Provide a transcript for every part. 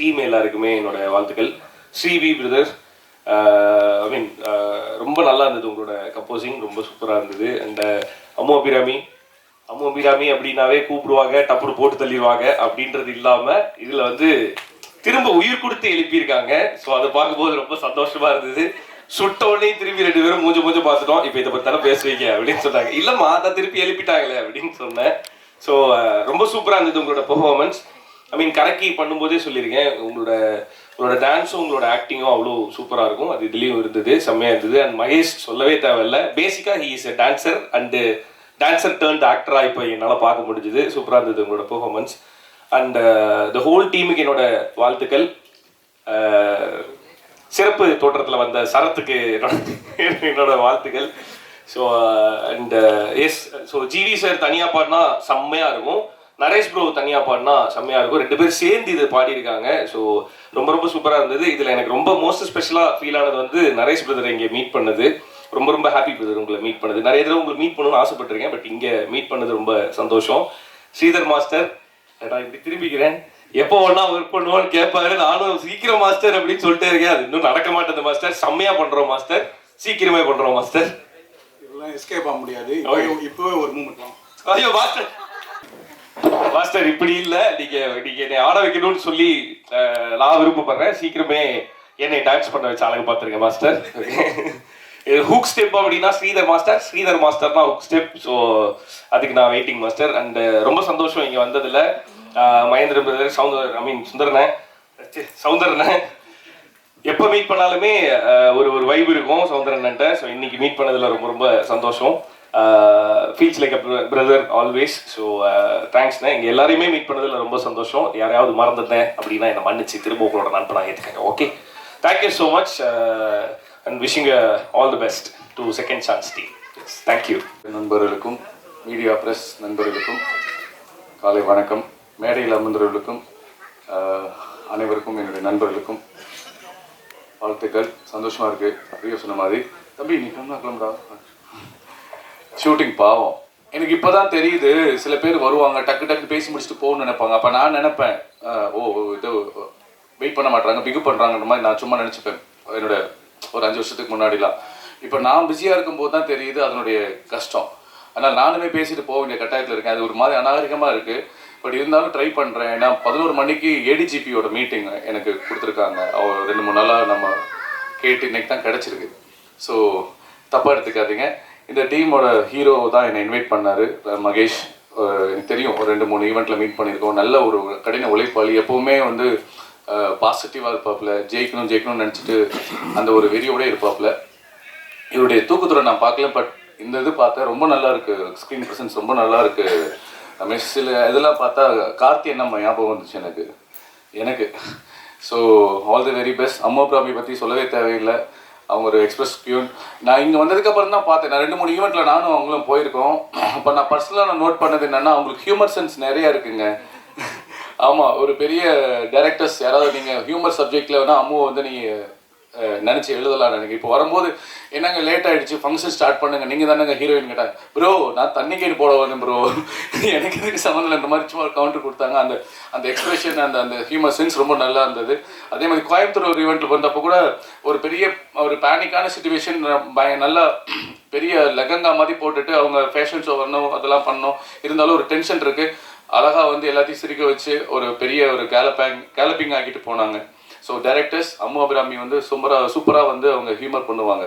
Team எல்லாருக்குமே என்னோட வாழ்த்துக்கள். ஸ்ரீவி பிரதர், ஐ மீன் ரொம்ப நல்லா இருந்தது உங்களோட கம்போசிங், ரொம்ப சூப்பராக இருந்தது. அண்ட் அம்மு அபிராமி அப்படின்னாவே கூப்பிடுவாங்க, டப்புடு போட்டு தள்ளிடுவாங்க அப்படின்றது இல்லாமல் இதில் வந்து திரும்ப உயிர் கொடுத்து எழுப்பியிருக்காங்க. ஸோ அதை பார்க்கும்போது ரொம்ப சந்தோஷமா இருந்தது. சுட்டோடனே திரும்பி 2 பேரும் மூஞ்ச பார்த்துட்டோம். இப்போ இதை பற்றி தானே பேசுவீங்க அப்படின்னு சொன்னாங்க. இல்லைம்மா அதை திருப்பி எழுப்பிட்டாங்களே அப்படின்னு சொன்னேன். ஸோ ரொம்ப சூப்பராக இருந்தது உங்களோட பெர்ஃபார்மன்ஸ். ஐ மீன் கரெக்டி பண்ணும்போதே சொல்லியிருக்கேன், உங்களோட டான்ஸும் உங்களோட ஆக்டிங்கும் அவ்வளோ சூப்பராக இருக்கும். அது இதுலேயும் இருந்தது, செம்மையாக இருந்தது. அண்ட் மகேஷ் சொல்லவே தேவையில்லை, பேசிக்காக he is a dancer and dancer turned ஆக்டராக இப்போ என்னால் பார்க்க முடிஞ்சுது. சூப்பராக இருந்தது உங்களோட பெர்ஃபார்மன்ஸ். அண்ட் த ஹோல் டீமுக்கு என்னோட வாழ்த்துக்கள். சிறப்பு தோற்றத்தில் வந்த சரத்துக்கு என்னோட வாழ்த்துக்கள். So and yes, so GV sir தனியாக பாடினா செம்மையாக இருக்கும், நரேஷ் ப்ரோ தனியாக பாடினா செம்மையாக இருக்கும். 2 பேர் சேர்ந்து இது பாடியிருக்காங்க. ஸோ ரொம்ப சூப்பராக இருந்தது. இதில் எனக்கு ரொம்ப மோஸ்ட் ஸ்பெஷலாக ஃபீல் ஆனது வந்து நரேஷ் பிரதரை இங்கே மீட் பண்ணது. ரொம்ப ஹாப்பி பிரதர் உங்களை மீட் பண்ணது. நிறைய தடவை உங்களை மீட் பண்ணணும்னு ஆசைப்பட்டிருக்கேன், பட் இங்கே மீட் பண்ணது ரொம்ப சந்தோஷம். ஸ்ரீதர் மாஸ்டர், நான் இப்படி திரும்பிக்கிறேன், எப்போ ஒன்றா ஒர்க் பண்ணுவோன்னு கேட்பாரு. நானும் சீக்கிரம் மாஸ்டர் அப்படின்னு சொல்லிட்டே இருக்கேன். அது இன்னும் நடக்க மாட்டேது மாஸ்டர். செம்மையாக பண்ணுறோம் மாஸ்டர், சீக்கிரமே பண்ணுறோம் மாஸ்டர். இதெல்லாம் எஸ்கேப் ஆக முடியாது. இப்போவே ஒரு மூமெண்ட். ஐயோ மாஸ்டர் இப்படி இல்லை, நீங்கள் என்னை ஆட வைக்கணும்னு சொல்லி நான் விருப்பப்படுறேன். சீக்கிரமே என்னை டான்ஸ் பண்ண வச்சு அழகு பார்த்துருங்க மாஸ்டர். ஹூக் ஸ்டெப் அப்படின்னா ஸ்ரீதர் மாஸ்டர்னா ஹூக் ஸ்டெப். ஸோ அதுக்கு நான் வெயிட்டிங் மாஸ்டர். அண்ட் ரொம்ப சந்தோஷம் இங்கே வந்ததில். மகேந்திர பிரதர், சௌந்தரனை எப்போ மீட் பண்ணாலுமே ஒரு வைப் இருக்கும் சௌந்தரன்ட்ட. ஸோ இன்னைக்கு மீட் பண்ணதில் ரொம்ப சந்தோஷம். Feels like a brother always. So தேங்க்ஸ்ண்ணே. இங்கே எல்லாரையுமே மீட் பண்ணதில் ரொம்ப சந்தோஷம். யாரையாவது மறந்துட்டேன் அப்படின்னா என்னை மன்னிச்சு திரும்ப உங்களோட நண்பனாக ஏற்றுக்கங்க. Okay, thank you so much and wishing all the best to second chance team. Thank you. நண்பர்களுக்கும் மீடியா ப்ரெஸ் நண்பர்களுக்கும் காலை வணக்கம். மேடையில் அமர்ந்தவர்களுக்கும் அனைவருக்கும் என்னுடைய நண்பர்களுக்கும் வாழ்த்துக்கள். சந்தோஷமாக இருக்குது. அப்படியே சொன்ன மாதிரி தம்பி நீ கிளம்புறா ஷூட்டிங் பாவம். எனக்கு இப்போ தான் தெரியுது, சில பேர் வருவாங்க டக்கு பேசி முடிச்சுட்டு போகணும்னு நினைப்பாங்க. அப்போ நான் நினைப்பேன், இது வெயிட் பண்ண மாட்டாங்க, பிகு பண்ணுறாங்கன்ற மாதிரி நான் சும்மா நினச்சிப்பேன் என்னோட ஒரு 5 வருஷத்துக்கு முன்னாடிலாம். இப்போ நான் பிஸியாக இருக்கும்போது தான் தெரியுது அதனுடைய கஷ்டம். ஆனால் நானுமே பேசிட்டு போக வேண்டிய கட்டாயத்தில் இருக்கேன். அது ஒரு மாதிரி அநாகரிகமாக இருக்குது. பட் இருந்தாலும் ட்ரை பண்ணுறேன். ஏன்னா 11 மணிக்கு ஏடிஜிபியோட மீட்டிங் எனக்கு கொடுத்துருக்காங்க. அவர் 2-3 நாளாக நம்ம கேட்டு இன்னைக்கு தான் கிடச்சிருக்கு. ஸோ தப்பாக எடுத்துக்காதீங்க. இந்த டீமோட ஹீரோ தான் என்னை இன்வைட் பண்ணார், மகேஷ். எனக்கு தெரியும், ஒரு 2-3 ஈவெண்ட்டில் மீட் பண்ணியிருக்கோம். நல்ல ஒரு கடின உழைப்பாளி, எப்போவுமே வந்து பாசிட்டிவாக இருப்பாப்புல, ஜெயிக்கணும்னு நினச்சிட்டு அந்த ஒரு வெறியோட இருப்பாப்புல. இவருடைய தூக்கத்துறை நான் பார்க்கல, பட் இந்த இது பார்த்தேன், ரொம்ப நல்லா இருக்குது. ஸ்க்ரீன் ப்ரெசன்ஸ் ரொம்ப நல்லா இருக்குது. சில இதெல்லாம் பார்த்தா கார்த்தி என்ன ஞாபகம் வந்துச்சு எனக்கு. So all the very best. Ammu Abirami பற்றி சொல்லவே தேவையில்லை. அவங்க ஒரு எக்ஸ்பிரஸ் பியூன். நான் இங்கே வந்ததுக்கப்புறம் தான் பார்த்தேன். நான் 2-3 ஈவெண்ட்டில் நானும் அவங்களும் போயிருக்கோம். அப்போ நான் பர்சனலாக நோட் பண்ணது என்னென்னா, அவங்களுக்கு ஹியூமர் சென்ஸ் நிறையா இருக்குங்க. ஆமாம், ஒரு பெரிய டைரக்டர்ஸ் யாராவது நீங்கள் ஹியூமர் சப்ஜெக்டில் வேணால் அம்முவை வந்து நீங்கள் நினச்சி எழுதலாம். எனக்கு இப்போ வரும்போது என்னங்க லேட் ஆகிடுச்சு, ஃபங்க்ஷன் ஸ்டார்ட் பண்ணுங்க, நீங்கள் தானேங்க ஹீரோயின் கேட்டாங்க. ப்ரோ நான் தண்ணி கேட்டு போட வந்தேன் ப்ரோ, எனக்கு இதுக்கு சம்மந்தம் இந்த மாதிரி சும்மா கவுண்டர் கொடுத்தாங்க. அந்த எக்ஸ்பிரஷன் அந்த ஹியூமர் சென்ஸ் ரொம்ப நல்லா இருந்தது. அதே மாதிரி கோயம்புத்தூர் ஒரு ஈவெண்ட்டில் வந்தப்போ கூட ஒரு பேனிக்கான சுச்சுவேஷன், நல்லா பெரிய லெகங்கா மாதிரி போட்டுட்டு அவங்க ஃபேஷன் ஷோ வரணும், அதெல்லாம் பண்ணணும். இருந்தாலும் ஒரு டென்ஷன் இருக்குது. அழகாக வந்து எல்லாத்தையும் சிரிக்க வச்சு ஒரு பெரிய ஒரு கேலப்பிங் ஆக்கிட்டு போனாங்க. ஸோ டைரக்டர்ஸ் அம்மு அபிராமி வந்து சூப்பராக வந்து அவங்க ஹியூமர் பண்ணுவாங்க.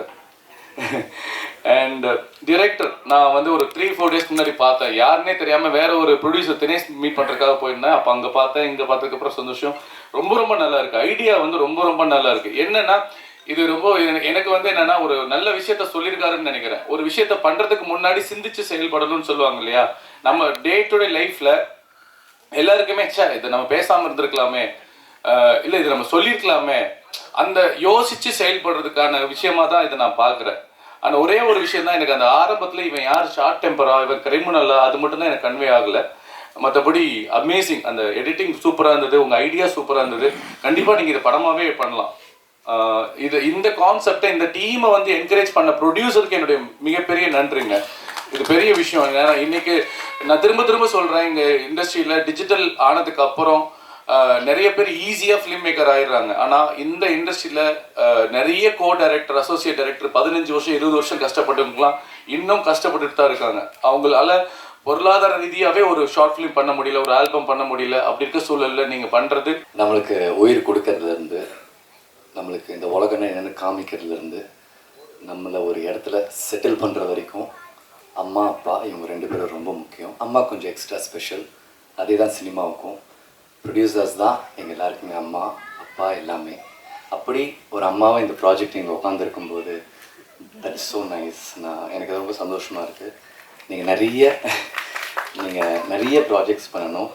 அண்ட் டிரெக்டர் நான் வந்து ஒரு 3-4 டேஸ் முன்னாடி பார்த்தேன். யாருன்னே தெரியாமல் வேற ஒரு ப்ரொடியூசர் தினேஷ் மீட் பண்ணுறதுக்காக போயிருந்தேன். அப்போ அங்கே பார்த்தேன், இங்கே பார்த்ததுக்கப்புறம் சந்தோஷம். ரொம்ப நல்லா இருக்குது. ஐடியா வந்து ரொம்ப நல்லா இருக்குது. என்னென்னா இது எனக்கு வந்து என்னென்னா, ஒரு நல்ல விஷயத்த சொல்லியிருக்காருன்னு நினைக்கிறேன். ஒரு விஷயத்த பண்ணுறதுக்கு முன்னாடி சிந்திச்சு செயல்படணும்னு சொல்லுவாங்க இல்லையா. நம்ம டே டு டே லைஃப்பில் எல்லாருக்குமே இதை நம்ம பேசாமல் இருந்திருக்கலாமே, இல்லை இது நம்ம சொல்லியிருக்கலாமே, அந்த யோசித்து செயல்படுறதுக்கான விஷயமா தான் இதை நான் பார்க்குறேன். ஆனால் ஒரே ஒரு விஷயம் தான் எனக்கு அந்த ஆரம்பத்தில் இவன் யார் ஷார்ட் டெம்பரா, இவன் கிரிமினலா, அது மட்டும்தான் எனக்கு கன்வே ஆகலை. மற்றபடி அமேசிங். அந்த எடிட்டிங் சூப்பராக இருந்தது, உங்கள் ஐடியா சூப்பராக இருந்தது. கண்டிப்பாக நீங்கள் இதை படமாகவே பண்ணலாம். இந்த கான்செப்டை, இந்த டீமை வந்து என்கரேஜ் பண்ண ப்ரொடியூசருக்கு என்னுடைய மிகப்பெரிய நன்றிங்க. இது பெரிய விஷயம். ஏன்னா இன்னைக்கு நான் திரும்ப சொல்கிறேன், இங்கே இண்டஸ்ட்ரியில் டிஜிட்டல் ஆனதுக்கு அப்புறம் நிறைய பேர் ஈஸியாக ஃபிலிம் மேக்கர் ஆயிடுறாங்க. ஆனால் இந்த இண்டஸ்ட்ரியில் நிறைய கோ டைரக்டர், அசோசியேட் டைரக்டர் 15 வருஷம் 20 வருஷம் கஷ்டப்பட்டுருக்கலாம், இன்னும் கஷ்டப்பட்டுட்டு தான் இருக்காங்க. அவங்களால பொருளாதார ரீதியாகவே ஒரு ஷார்ட் ஃபிலிம் பண்ண முடியல, ஒரு ஆல்பம் பண்ண முடியல. அப்படி இருக்க சூழலில் நீங்கள் பண்ணுறது நம்மளுக்கு உயிர் கொடுக்கறதுலேருந்து, நம்மளுக்கு இந்த உலகம்னா என்னென்னு காமிக்கிறதுலேருந்து, நம்மளை ஒரு இடத்துல செட்டில் பண்ணுற வரைக்கும் அம்மா அப்பா இவங்க 2 பேரும் ரொம்ப முக்கியம். அம்மா கொஞ்சம் எக்ஸ்ட்ரா ஸ்பெஷல். அதே தான் சினிமாவுக்கும். ப்ரொடியூசர்ஸ் தான் எங்கள் எல்லாருக்குமே அம்மா அப்பா எல்லாமே. அப்படி ஒரு அம்மாவை இந்த ப்ராஜெக்ட் இங்கே உட்காந்துருக்கும்போது தட் இஸ் ஸோ நைஸ். எனக்கு அது ரொம்ப சந்தோஷமாக இருக்குது. நீங்கள் நிறைய ப்ராஜெக்ட்ஸ் பண்ணணும்.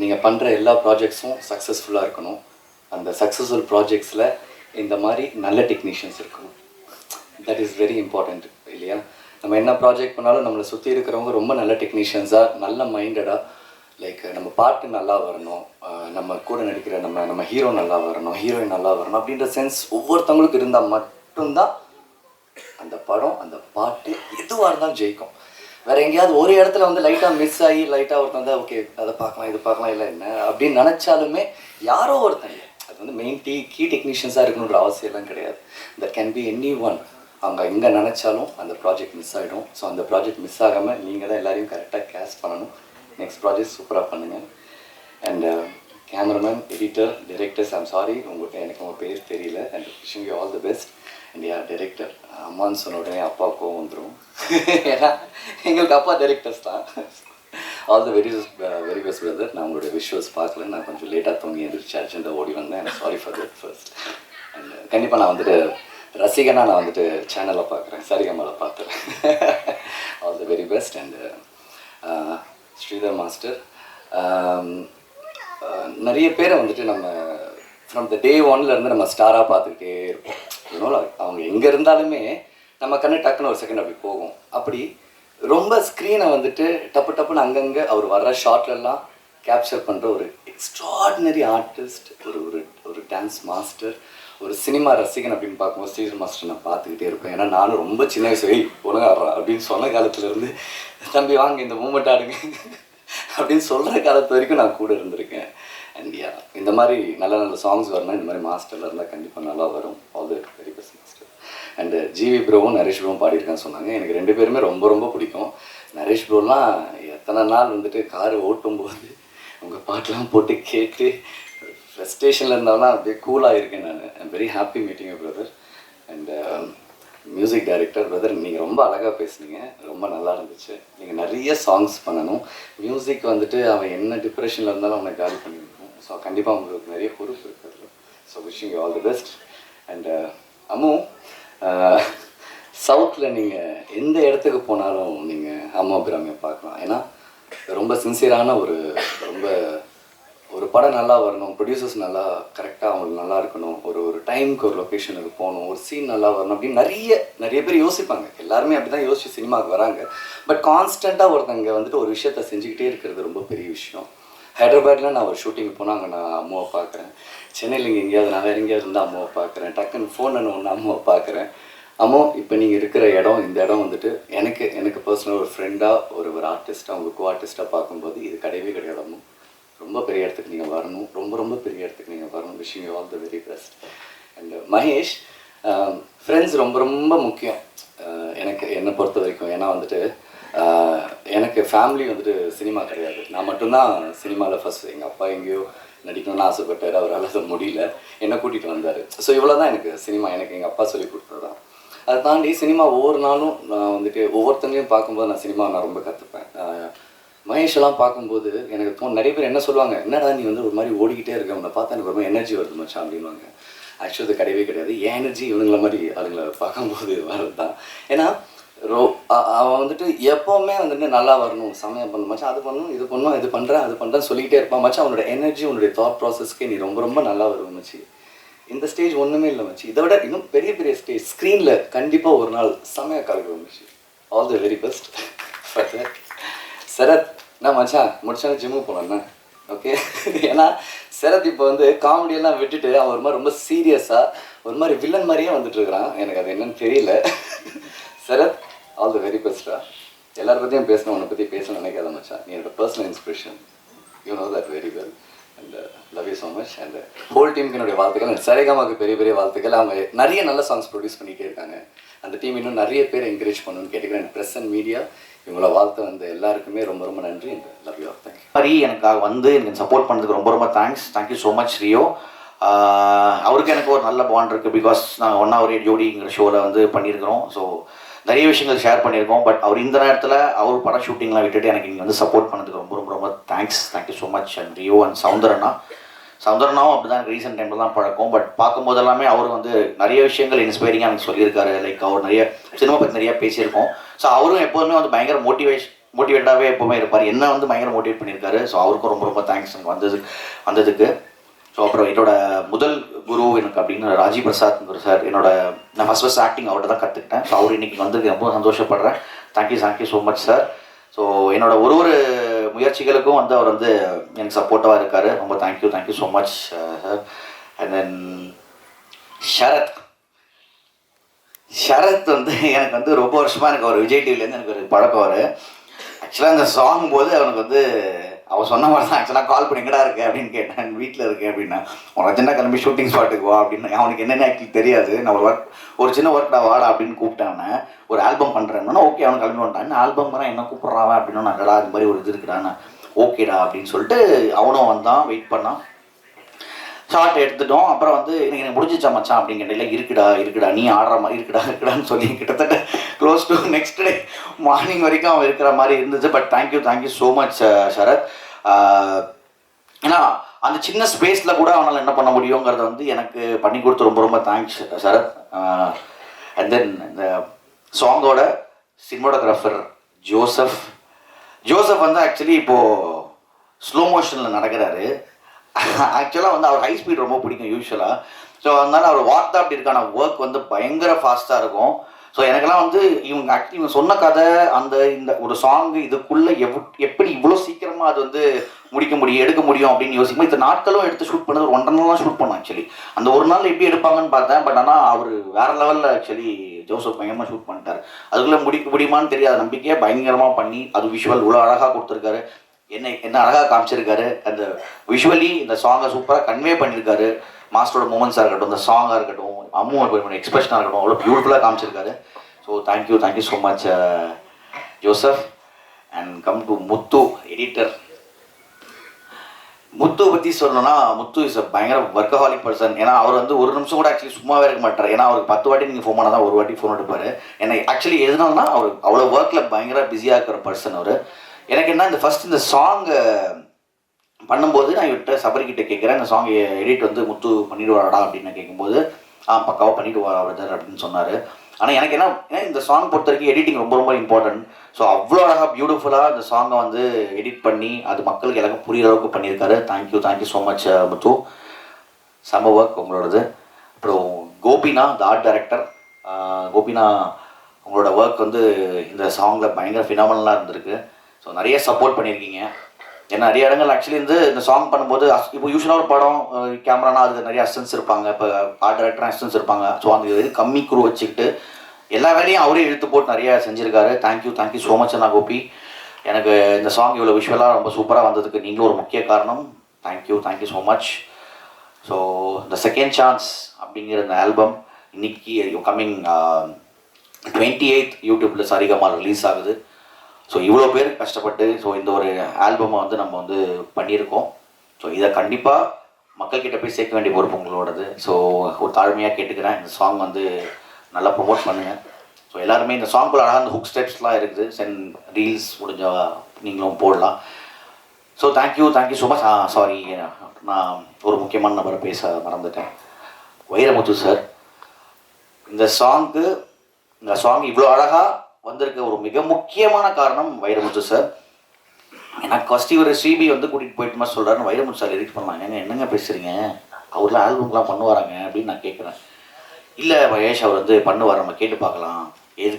நீங்கள் பண்ணுற எல்லா ப்ராஜெக்ட்ஸும் சக்ஸஸ்ஃபுல்லாக இருக்கணும். அந்த சக்ஸஸ்ஃபுல் ப்ராஜெக்ட்ஸில் இந்த மாதிரி நல்ல டெக்னீஷியன்ஸ் இருக்கணும். தட் இஸ் வெரி இம்பார்ட்டண்ட் இல்லையா? நம்ம என்ன ப்ராஜெக்ட் பண்ணாலும் நம்மளை சுற்றி இருக்கிறவங்க ரொம்ப நல்ல டெக்னீஷியன்ஸாக, நல்ல மைண்டடாக, லைக் நம்ம பாட்டு நல்லா வரணும், நம்ம கூட நடிக்கிற நம்ம ஹீரோ நல்லா வரணும், ஹீரோயின் நல்லா வரணும் அப்படின்ற சென்ஸ் ஒவ்வொருத்தவங்களுக்கு இருந்தால் மட்டும்தான் அந்த படம், அந்த பாட்டு எதுவாக இருந்தாலும் ஜெயிக்கும். வேறு எங்கேயாவது ஒரு இடத்துல வந்து லைட்டாக மிஸ் ஆகி லைட்டாக ஒருத்தன் வந்து ஓகே அதை பார்க்கலாம் இது பார்க்கலாம் இல்லை என்ன அப்படின்னு நினச்சாலுமே யாரோ ஒருத்தங்க, அது வந்து மெயின் கீ டெக்னீஷியன்ஸாக இருக்கணுன்ற அவசியம்லாம் கிடையாது. That can be any one. அவங்க எங்கே நினச்சாலும் அந்த ப்ராஜெக்ட் மிஸ் ஆகிடும். ஸோ அந்த ப்ராஜெக்ட் மிஸ் ஆகாமல் நீங்கள் தான் எல்லாரையும் கரெக்டாக கேஸ்ட் பண்ணணும். நெக்ஸ்ட் ப்ராஜெக்ட் சூப்பராக பண்ணுங்கள். And cameraman, editor, directors, I'm sorry எனக்கு உங்கள் பேர் தெரியல. And wishing you all the best. And யார் டைரக்டர் அம்மான்னு சொன்ன உடனே அப்பா கோவம் வந்துடும். ஏன்னா எங்களுக்கு அப்பா டைரக்டர்ஸ் தான். All the very best brother. நான் உங்களுடைய விஷுவல்ஸ் பார்க்கல, நான் கொஞ்சம் லேட்டாக தூங்கி எந்திரிச்சு அர்ஜென்ட்டாக ஓடி வந்தேன். Sorry for that first. And கண்டிப்பாக நான் வந்துட்டு ரசிகனா நான் வந்துட்டு சேனலில் பார்க்குறேன், சரிகமாவில் பார்த்துறேன். All the very best. And Sridhar master, நிறைய பேரை வந்துட்டு நம்ம ஃப்ரம் த டே ஒன்லேருந்து நம்ம ஸ்டாராக பார்த்துக்கிட்டே இருப்போம். இதனால அவங்க எங்கே இருந்தாலுமே நம்ம கண்ணு டக்குன்னு ஒரு செகண்ட் அப்படி போகும். அப்படி ரொம்ப ஸ்க்ரீனை வந்துட்டு டப்புன்னு அங்கங்கே அவர் வர்ற ஷார்ட்லலாம் கேப்சர் பண்ணுற ஒரு எக்ஸ்ட்ராடினரி ஆர்டிஸ்ட், ஒரு டான்ஸ் மாஸ்டர், ஒரு சினிமா ரசிகன் அப்படின்னு பார்க்கும்போது ஸ்ரீதர் மாஸ்டர் நான் பார்த்துக்கிட்டே இருப்பேன். ஏன்னா நானும் ரொம்ப சின்ன வயசு ஒழுங்காக ஆடுறான் அப்படின்னு சொன்ன காலத்துலேருந்து தம்பி வாங்க இந்த மூமெண்ட் ஆடுங்க அப்படின்னு சொல்கிற காலத்து வரைக்கும் நான் கூட இருந்திருக்கேன். அண்ட் யா, இந்த மாதிரி நல்ல சாங்ஸ் வரணும். இந்த மாதிரி மாஸ்டரில் இருந்தால் கண்டிப்பாக நல்லா வரும். All the very best master. And GV ப்ரோவும் நரேஷ் ப்ரோவும் பாடியிருக்கான்னு சொன்னாங்க. எனக்கு 2 பேருமே ரொம்ப பிடிக்கும். நரேஷ் ப்ரோலாம் எத்தனை நாள் வந்துட்டு கார் ஓட்டும்போது உங்கள் பாட்டெலாம் போட்டு கேட்டு ஃப்ரஸ்ட்ரேஷனில் இருந்தாலும் அப்படியே கூலாக இருக்கேன் நான். I'm very happy meeting you brother. And music director brother, நீங்கள் ரொம்ப அழகாக பேசுனீங்க, ரொம்ப நல்லா இருந்துச்சு. நீங்கள் நிறைய சாங்ஸ் பண்ணணும். மியூசிக் வந்துட்டு அவன் என்ன டிப்ரெஷனில் இருந்தாலும் அவனை காலி பண்ணியிருக்கணும். ஸோ கண்டிப்பாக உங்களுக்கு நிறைய பொறுப்பு இருக்குது. So wishing you all the best. And Ammu, சவுத்தில் நீங்கள் எந்த இடத்துக்கு போனாலும் நீங்கள் அம்மா அபிராமியை பார்க்கலாம். ஏன்னா ரொம்ப சின்சியரான ஒரு படம் நல்லா வரணும், ப்ரொடியூசர்ஸ் நல்லா கரெக்டாக அவங்களுக்கு நல்லா இருக்கணும், ஒரு டைமுக்கு ஒரு லொக்கேஷனுக்கு போகணும், ஒரு சீன் நல்லா வரணும் அப்படின்னு நிறைய பேர் யோசிப்பாங்க. எல்லாருமே அப்படி தான் யோசிச்சு சினிமாவுக்கு வராங்க. பட் கான்ஸ்டண்ட்டாக ஒருத்தங்க வந்துட்டு ஒரு விஷயத்த செஞ்சுக்கிட்டே இருக்கிறது ரொம்ப பெரிய விஷயம். ஹைதராபாத்தில் நான் ஒரு ஷூட்டிங் போனால் அங்கே நான் அம்மாவை பார்க்குறேன். சென்னையில் இங்கே எங்கேயாவது நான் வேறு எங்கேயாவது இருந்தால் அம்மாவை பார்க்குறேன். டக்குன்னு ஃபோன் ஒன்று அம்மாவை பார்க்குறேன். அம்மா இப்போ நீங்கள் இருக்கிற இடம், இந்த இடம் வந்துட்டு எனக்கு பர்சனல் ஒரு ஃப்ரெண்டாக ஒரு ஆர்டிஸ்ட்டாக, உங்கள் கோ ஆர்டிஸ்ட்டாக பார்க்கும்போது இது கிடையவே கிடையாது. அம்மா ரொம்ப பெரிய இடத்துக்கு நீங்கள் வரணும், ரொம்ப பெரிய இடத்துக்கு நீங்கள் வரணும். Wishing you all the very best. And Mahesh, friends ரொம்ப முக்கியம் என்னை பொறுத்த வரைக்கும். ஏன்னா வந்துட்டு எனக்கு ஃபேமிலி வந்துட்டு சினிமா கிடையாது. நான் மட்டும்தான் சினிமாவில் ஃபஸ்ட். எங்கள் அப்பா எங்கேயோ நடிக்கணும்னு ஆசைப்பட்டார், அவரால் அது முடியல, என்னை கூட்டிகிட்டு வந்தார். ஸோ இவ்வளோ தான் எனக்கு சினிமா, எனக்கு எங்கள் அப்பா சொல்லி கொடுத்தது தான். அதை தாண்டி சினிமா ஒவ்வொரு நாளும் நான் வந்துட்டு ஒவ்வொருத்தங்களையும் பார்க்கும்போது நான் சினிமா நான் ரொம்ப கற்றுப்பேன். மகேஷெல்லாம் பார்க்கும்போது எனக்கு நிறைய பேர் என்ன சொல்லுவாங்க, என்னடா நீ வந்து ஒரு மாதிரி ஓடிக்கிட்டே இருக்க, உன்னை பார்த்தா எனக்கு ரொம்ப எனர்ஜி வருது மச்சான் அப்படின்வாங்க. ஆக்சுவலி அது கிடையவே கிடையாது. என் எனர்ஜி இவனுங்களை மாதிரி அதுங்களை பார்க்கும்போது வர்றது தான். ஏன்னா அவன் வந்துட்டு எப்போவுமே வந்துட்டு நல்லா வரணும், சமயம் பண்ணணும் மச்சான், அது பண்ணணும், இது பண்ணணும், இது பண்ணுறேன் சொல்லிக்கிட்டே இருப்பான் மச்சான். அவனோட எனர்ஜி, உன்னுடைய தாட் ப்ராசஸ்க்கே நீ ரொம்ப நல்லா வருவோம் மச்சி. இந்த ஸ்டேஜ் ஒன்றுமே இல்லை மச்சி, இதை விட இன்னும் பெரிய ஸ்டேஜ் ஸ்க்ரீனில் கண்டிப்பாக ஒரு நாள் செமையாக கலக்குவோம் மச்சி. All the very best for that. Sarath, நான் மச்சான் முடிச்சாலும் ஜிம்முக்கு போனேண்ணா. ஓகே, ஏன்னா சரத் இப்போ வந்து காமெடியெல்லாம் விட்டுட்டு அவன் ஒரு மாதிரி ரொம்ப சீரியஸாக ஒரு மாதிரி வில்லன் மாதிரியே வந்துட்டு இருக்கிறான். எனக்கு அது என்னன்னு தெரியல. சரத், ஆல் தி வெரி பெஸ்ட்டா. எல்லாரை பற்றியும் பேசணும், உன்னை பற்றி பேசணும்னு நினைக்காத மச்சான். நீ என்னோட personal inspiration. You know that very well. And love you so much. And whole டீமுக்கு என்னுடைய வாழ்த்துக்கள். அண்ட் சரிகமாவுக்கு பெரிய பெரிய வாழ்த்துக்கள். அவங்க நிறைய நல்ல சாங்ஸ் ப்ரொடியூஸ் பண்ணிகிட்டே இருக்காங்க. அந்த டீம் இன்னும் நிறைய பேர் என்கரேஜ் பண்ணணும்னு கேட்டுக்கிறேன். ப்ரெஸ் அண்ட் மீடியா இவங்கள வாழ்த்து வந்த எல்லாருக்குமே ரொம்ப ரொம்ப நன்றி. And love you. தேங்க்யூ. மாதிரி எனக்காக வந்து எனக்கு சப்போர்ட் பண்ணதுக்கு ரொம்ப ரொம்ப தேங்க்யூ ஸோ மச் ரியோ. அவருக்கு எனக்கு ஒரு நல்ல பாண்ட் இருக்குது. பிகாஸ் நாங்கள் ஒன்றா ஒரே ஜோடிங்கிற ஷோவில் வந்து பண்ணியிருக்கிறோம். ஸோ நிறைய விஷயங்கள் ஷேர் பண்ணியிருக்கோம். பட் அவர் இந்த நேரத்தில் அவர் படம் ஷூட்டிங்லாம் விட்டுட்டு எனக்கு இங்கே வந்து சப்போர்ட் பண்ணதுக்கு ரொம்ப ரொம்ப ரொம்ப thank you so much. And Rio and சவுந்தரனாவும் அப்படி தான் எனக்கு ரீசெண்ட் டைமில் தான் பழக்கம். பட் பார்க்கும்போது எல்லாமே அவர் வந்து நிறைய விஷயங்கள் இன்ஸ்பைரிங்காக எனக்கு சொல்லியிருக்காரு. லைக் அவர் நிறைய சினிமா பற்றி நிறையா பேசியிருக்கோம். ஸோ அவரும் எப்போதுமே வந்து பயங்கர மோட்டிவேட்டாகவே எப்போவுமே இருப்பார். என்ன வந்து பயங்கர மோட்டிவேட் பண்ணியிருக்காரு. ஸோ அவருக்கும் ரொம்ப ரொம்ப தேங்க்ஸ் எனக்கு வந்ததுக்கு. ஸோ அப்புறம் என்னோட முதல் குரு எனக்கு அப்படின்னு ராஜீவ் பிரசாத்ங்கிற சார், நான் ஃபஸ்ட் ஆக்டிங் அவர்கிட்ட தான் கற்றுக்கிட்டேன். ஸோ அவர் இன்னைக்கு வந்து ரொம்ப சந்தோஷப்படுறேன். Thank you so much sir. So என்னோட ஒரு முயற்சிகளுக்கும் வந்து அவர் வந்து எனக்கு சப்போர்ட்டாக இருக்கார். ரொம்ப thank you so much sir. And then Sharath வந்து எனக்கு வந்து ரொம்ப வருஷமாக எனக்கு ஒரு விஜய் டிவிலேருந்து எனக்கு ஒரு பழக்கம் வரும். ஆக்சுவலாக அந்த சாங் போது அவனுக்கு வந்து அவன் சொன்ன மாதிரி தான் ஆக்சுவலாக கால் பண்ணி எங்கடா இருக்கு அப்படின்னு கேட்டேன். வீட்டில் இருக்கேன் அப்படின்னா, உனக்கு அர்ஜென்ட்டாக கிளம்பி ஷூட்டிங் ஸ்பாட்டுக்கு வா அப்படின்னு. அவனுக்கு என்னென்ன ஆக்சுவலி தெரியாது. நான் ஒரு சின்ன ஒர்க்டா வாடா அப்படின்னு கூப்பிட்டேன். ஒரு ஆல்பம் பண்ணுறேன்னா ஓகே அவனுக்கு கிளம்பி வந்துட்டான். ஆல்பம் தான் என்ன கூப்பிட்றான் அப்படின்னு நான் கடா அது மாதிரி ஒரு இது இருக்குடான்னு ஓகேடா அப்படின்னு சொல்லிட்டு அவனும் வந்தான். வெயிட் பண்ணான். ஷார்ட் எடுத்துட்டோம். அப்புறம் வந்து எனக்கு முடிஞ்சிச்சா மச்சான் அப்படின்னு கேட்டேன். இருக்குடா நீ ஆடுற மாதிரி இருக்குடான்னு சொல்லி கிட்டத்தட்ட close to next day morning வரைக்கும் அவன் இருக்கிற மாதிரி இருந்துச்சு. But thank you so much Sharath. ஏன்னா அந்த சின்ன ஸ்பேஸில் கூட அவனால் என்ன பண்ண முடியுங்கிறத வந்து எனக்கு பண்ணி கொடுத்து ரொம்ப ரொம்ப தேங்க்ஸ் ஷரத். அண்ட் தென் இந்த சாங்கோட சினிமோட்டோகிராஃபர் ஜோசப் வந்து ஆக்சுவலி இப்போது ஸ்லோ மோஷனில் நடக்கிறாரு. ஆக்சுவலாக வந்து அவர் ஹை ஸ்பீட் ரொம்ப பிடிக்கும் யூஸ்வலாக. ஸோ அதனால அவர் வார்த்தா அப்படி இருக்கான ஒர்க் வந்து பயங்கர ஃபாஸ்ட்டாக இருக்கும். ஸோ எனக்கெல்லாம் வந்து இவங்க சொன்ன கதை இந்த ஒரு சாங்கு இதுக்குள்ளே எப்படி இவ்வளோ சீக்கிரமாக அது வந்து எடுக்க முடியும் அப்படின்னு யோசிக்கும். இந்த நாட்களும் எடுத்து ஷூட் பண்ணது 1.5 நாள் ஷூட் பண்ணோம் ஆக்சுவலி. அந்த ஒரு நாள் எப்படி எடுப்பாங்கன்னு பார்த்தேன். பட் ஆனால் அவர் வேறு லெவலில் ஆக்சுவலி ஜோசப் பயங்கரமாக ஷூட் பண்ணிட்டார். அதுக்குள்ளே முடியுமான்னு தெரியாத நம்பிக்கையை பயங்கரமாக பண்ணி அது விஷுவல் இவ்வளோ அழகாக கொடுத்துருக்காரு. என்ன அழகாக காமிச்சிருக்காரு. அந்த விஷுவலி இந்த சாங்கை சூப்பராக கன்வே பண்ணியிருக்காரு. மாஸ்டரோட மூமெண்ட்ஸாக இருக்கட்டும், இந்த சாங்காக இருக்கட்டும், அம்முவோட எக்ஸ்பிரஷனாக இருக்கட்டும், அவ்வளோ பியூட்டிஃபுல்லாக காமிச்சிருக்காரு. So thank you so much Joseph. And come to Muthu editor. Muthu பற்றி சொல்லணும்னா முத்து இஸ் பயங்கர ஒர்க்கஹாலிக் பர்சன். ஏன்னா அவர் வந்து ஒரு நிமிஷம் கூட ஆக்சுவலி சும்மாவே இருக்க மாட்டார். ஏன்னா அவருக்கு 10 வாட்டி நீங்கள் ஃபோன் பண்ணால் தான் ஒரு வாட்டி ஃபோன் எடுப்பார். ஏன்னா ஆக்சுவலி எதுனால்னா அவர் அவ்வளோ ஒர்க்கில் பயங்கர பிஸியாக இருக்கிற பர்சன் அவர். எனக்கு என்ன இந்த சாங்கை பண்ணும்போது நான் இவர்கிட்ட சபரிக்கிட்ட கேட்குறேன், இந்த சாங் எடிட் வந்து முத்து பண்ணிடுவாரடா அப்படின்னு கேட்கும்போது பக்காவாக பண்ணிவிடுவார் அவர் அப்படின்னு சொன்னார். ஆனால் எனக்கு என்ன இந்த சாங் பொறுத்த வரைக்கும் எடிட்டிங் ரொம்ப ரொம்ப இம்பார்ட்டன்ட். ஸோ அவ்வளோ அழகாக பியூட்டிஃபுல்லாக இந்த சாங்கை வந்து எடிட் பண்ணி அது மக்களுக்கு எல்லாருக்கும் புரிகிற அளவுக்கு பண்ணியிருக்காரு. தேங்க்யூ ஸோ மச் முத்து. செம்ம ஒர்க் உங்களோடது. அப்புறம் கோபினா த ஆர்ட் டைரக்டர். கோபினா உங்களோட ஒர்க் வந்து இந்த சாங்கில் பயங்கர ஃபினாமினலாக இருந்திருக்கு. ஸோ நிறைய சப்போர்ட் பண்ணியிருக்கீங்க. ஏன்னா நிறைய இடங்கள் ஆக்சுவலி வந்து இந்த சாங் பண்ணும்போது இப்போ யூஸ்வலாக ஒரு படம் கேமரானா அதுக்கு நிறைய அசிஸ்டன்ஸ் இருப்பாங்க. இப்போ ஆர்ட் டைரக்டர் அசிஸ்டன்ஸ் இருப்பாங்க. ஸோ அந்த இது கம்மி குரூ வச்சுக்கிட்டு எல்லா வேலையும் அவரே இழுத்து போட்டு நிறையா செஞ்சுருக்காரு. தேங்க்யூ ஸோ மச் அண்ணா கோபி. எனக்கு இந்த சாங் இவ்வளோ விஷுவலாக ரொம்ப சூப்பராக வந்ததுக்கு நீங்களும் ஒரு முக்கிய காரணம். Thank you so much. ஸோ இந்த செகண்ட் சான்ஸ் அப்படிங்கிற இந்த ஆல்பம் இன்னைக்கு கம்மிங் 28th யூடியூப்பில் சரிகமா ரிலீஸ் ஆகுது. ஸோ இவ்வளோ பேர் கஷ்டப்பட்டு இந்த ஒரு ஆல்பமை வந்து நம்ம வந்து பண்ணியிருக்கோம். ஸோ இதை கண்டிப்பாக மக்கள்கிட்ட போய் சேர்க்க வேண்டிய பொறுப்பு உங்களோடது. ஸோ ஒரு தாழ்மையாக கேட்டுக்கிறேன், இந்த சாங் வந்து நல்லா ப்ரொமோட் பண்ணுங்கள். ஸோ எல்லாருமே இந்த சாங்குள்ள அழகாக அந்த ஹுக் ஸ்டெப்ஸ்லாம் இருக்குது. ரீல்ஸ் முடிஞ்ச நீங்களும் போடலாம். So thank you so much. Sorry, நான் ஒரு முக்கியமான நபரை பேச மறந்துட்டேன். வைரமுத்து சார், இந்த சாங் இவ்வளோ அழகாக வந்திருக்க ஒரு மிக முக்கியமான காரணம் வைரமுத்து சார். எனக்கு ஃபஸ்ட் இவர் ஸ்ரீபி வந்து கூட்டிகிட்டு போயிட்டு மாதிரி சொல்கிறாருன்னு வைரமுத்து சார் லிரிக்ஸ் பண்ணாங்க. என்னங்க பேசுகிறீங்க, அவர்லாம் ஆல்பம்லாம் பண்ணுவாராங்க அப்படின்னு நான் கேட்குறேன். இல்லை மகேஷ், அவர் வந்து பண்ணுவார், நம்ம கேட்டு பார்க்கலாம்.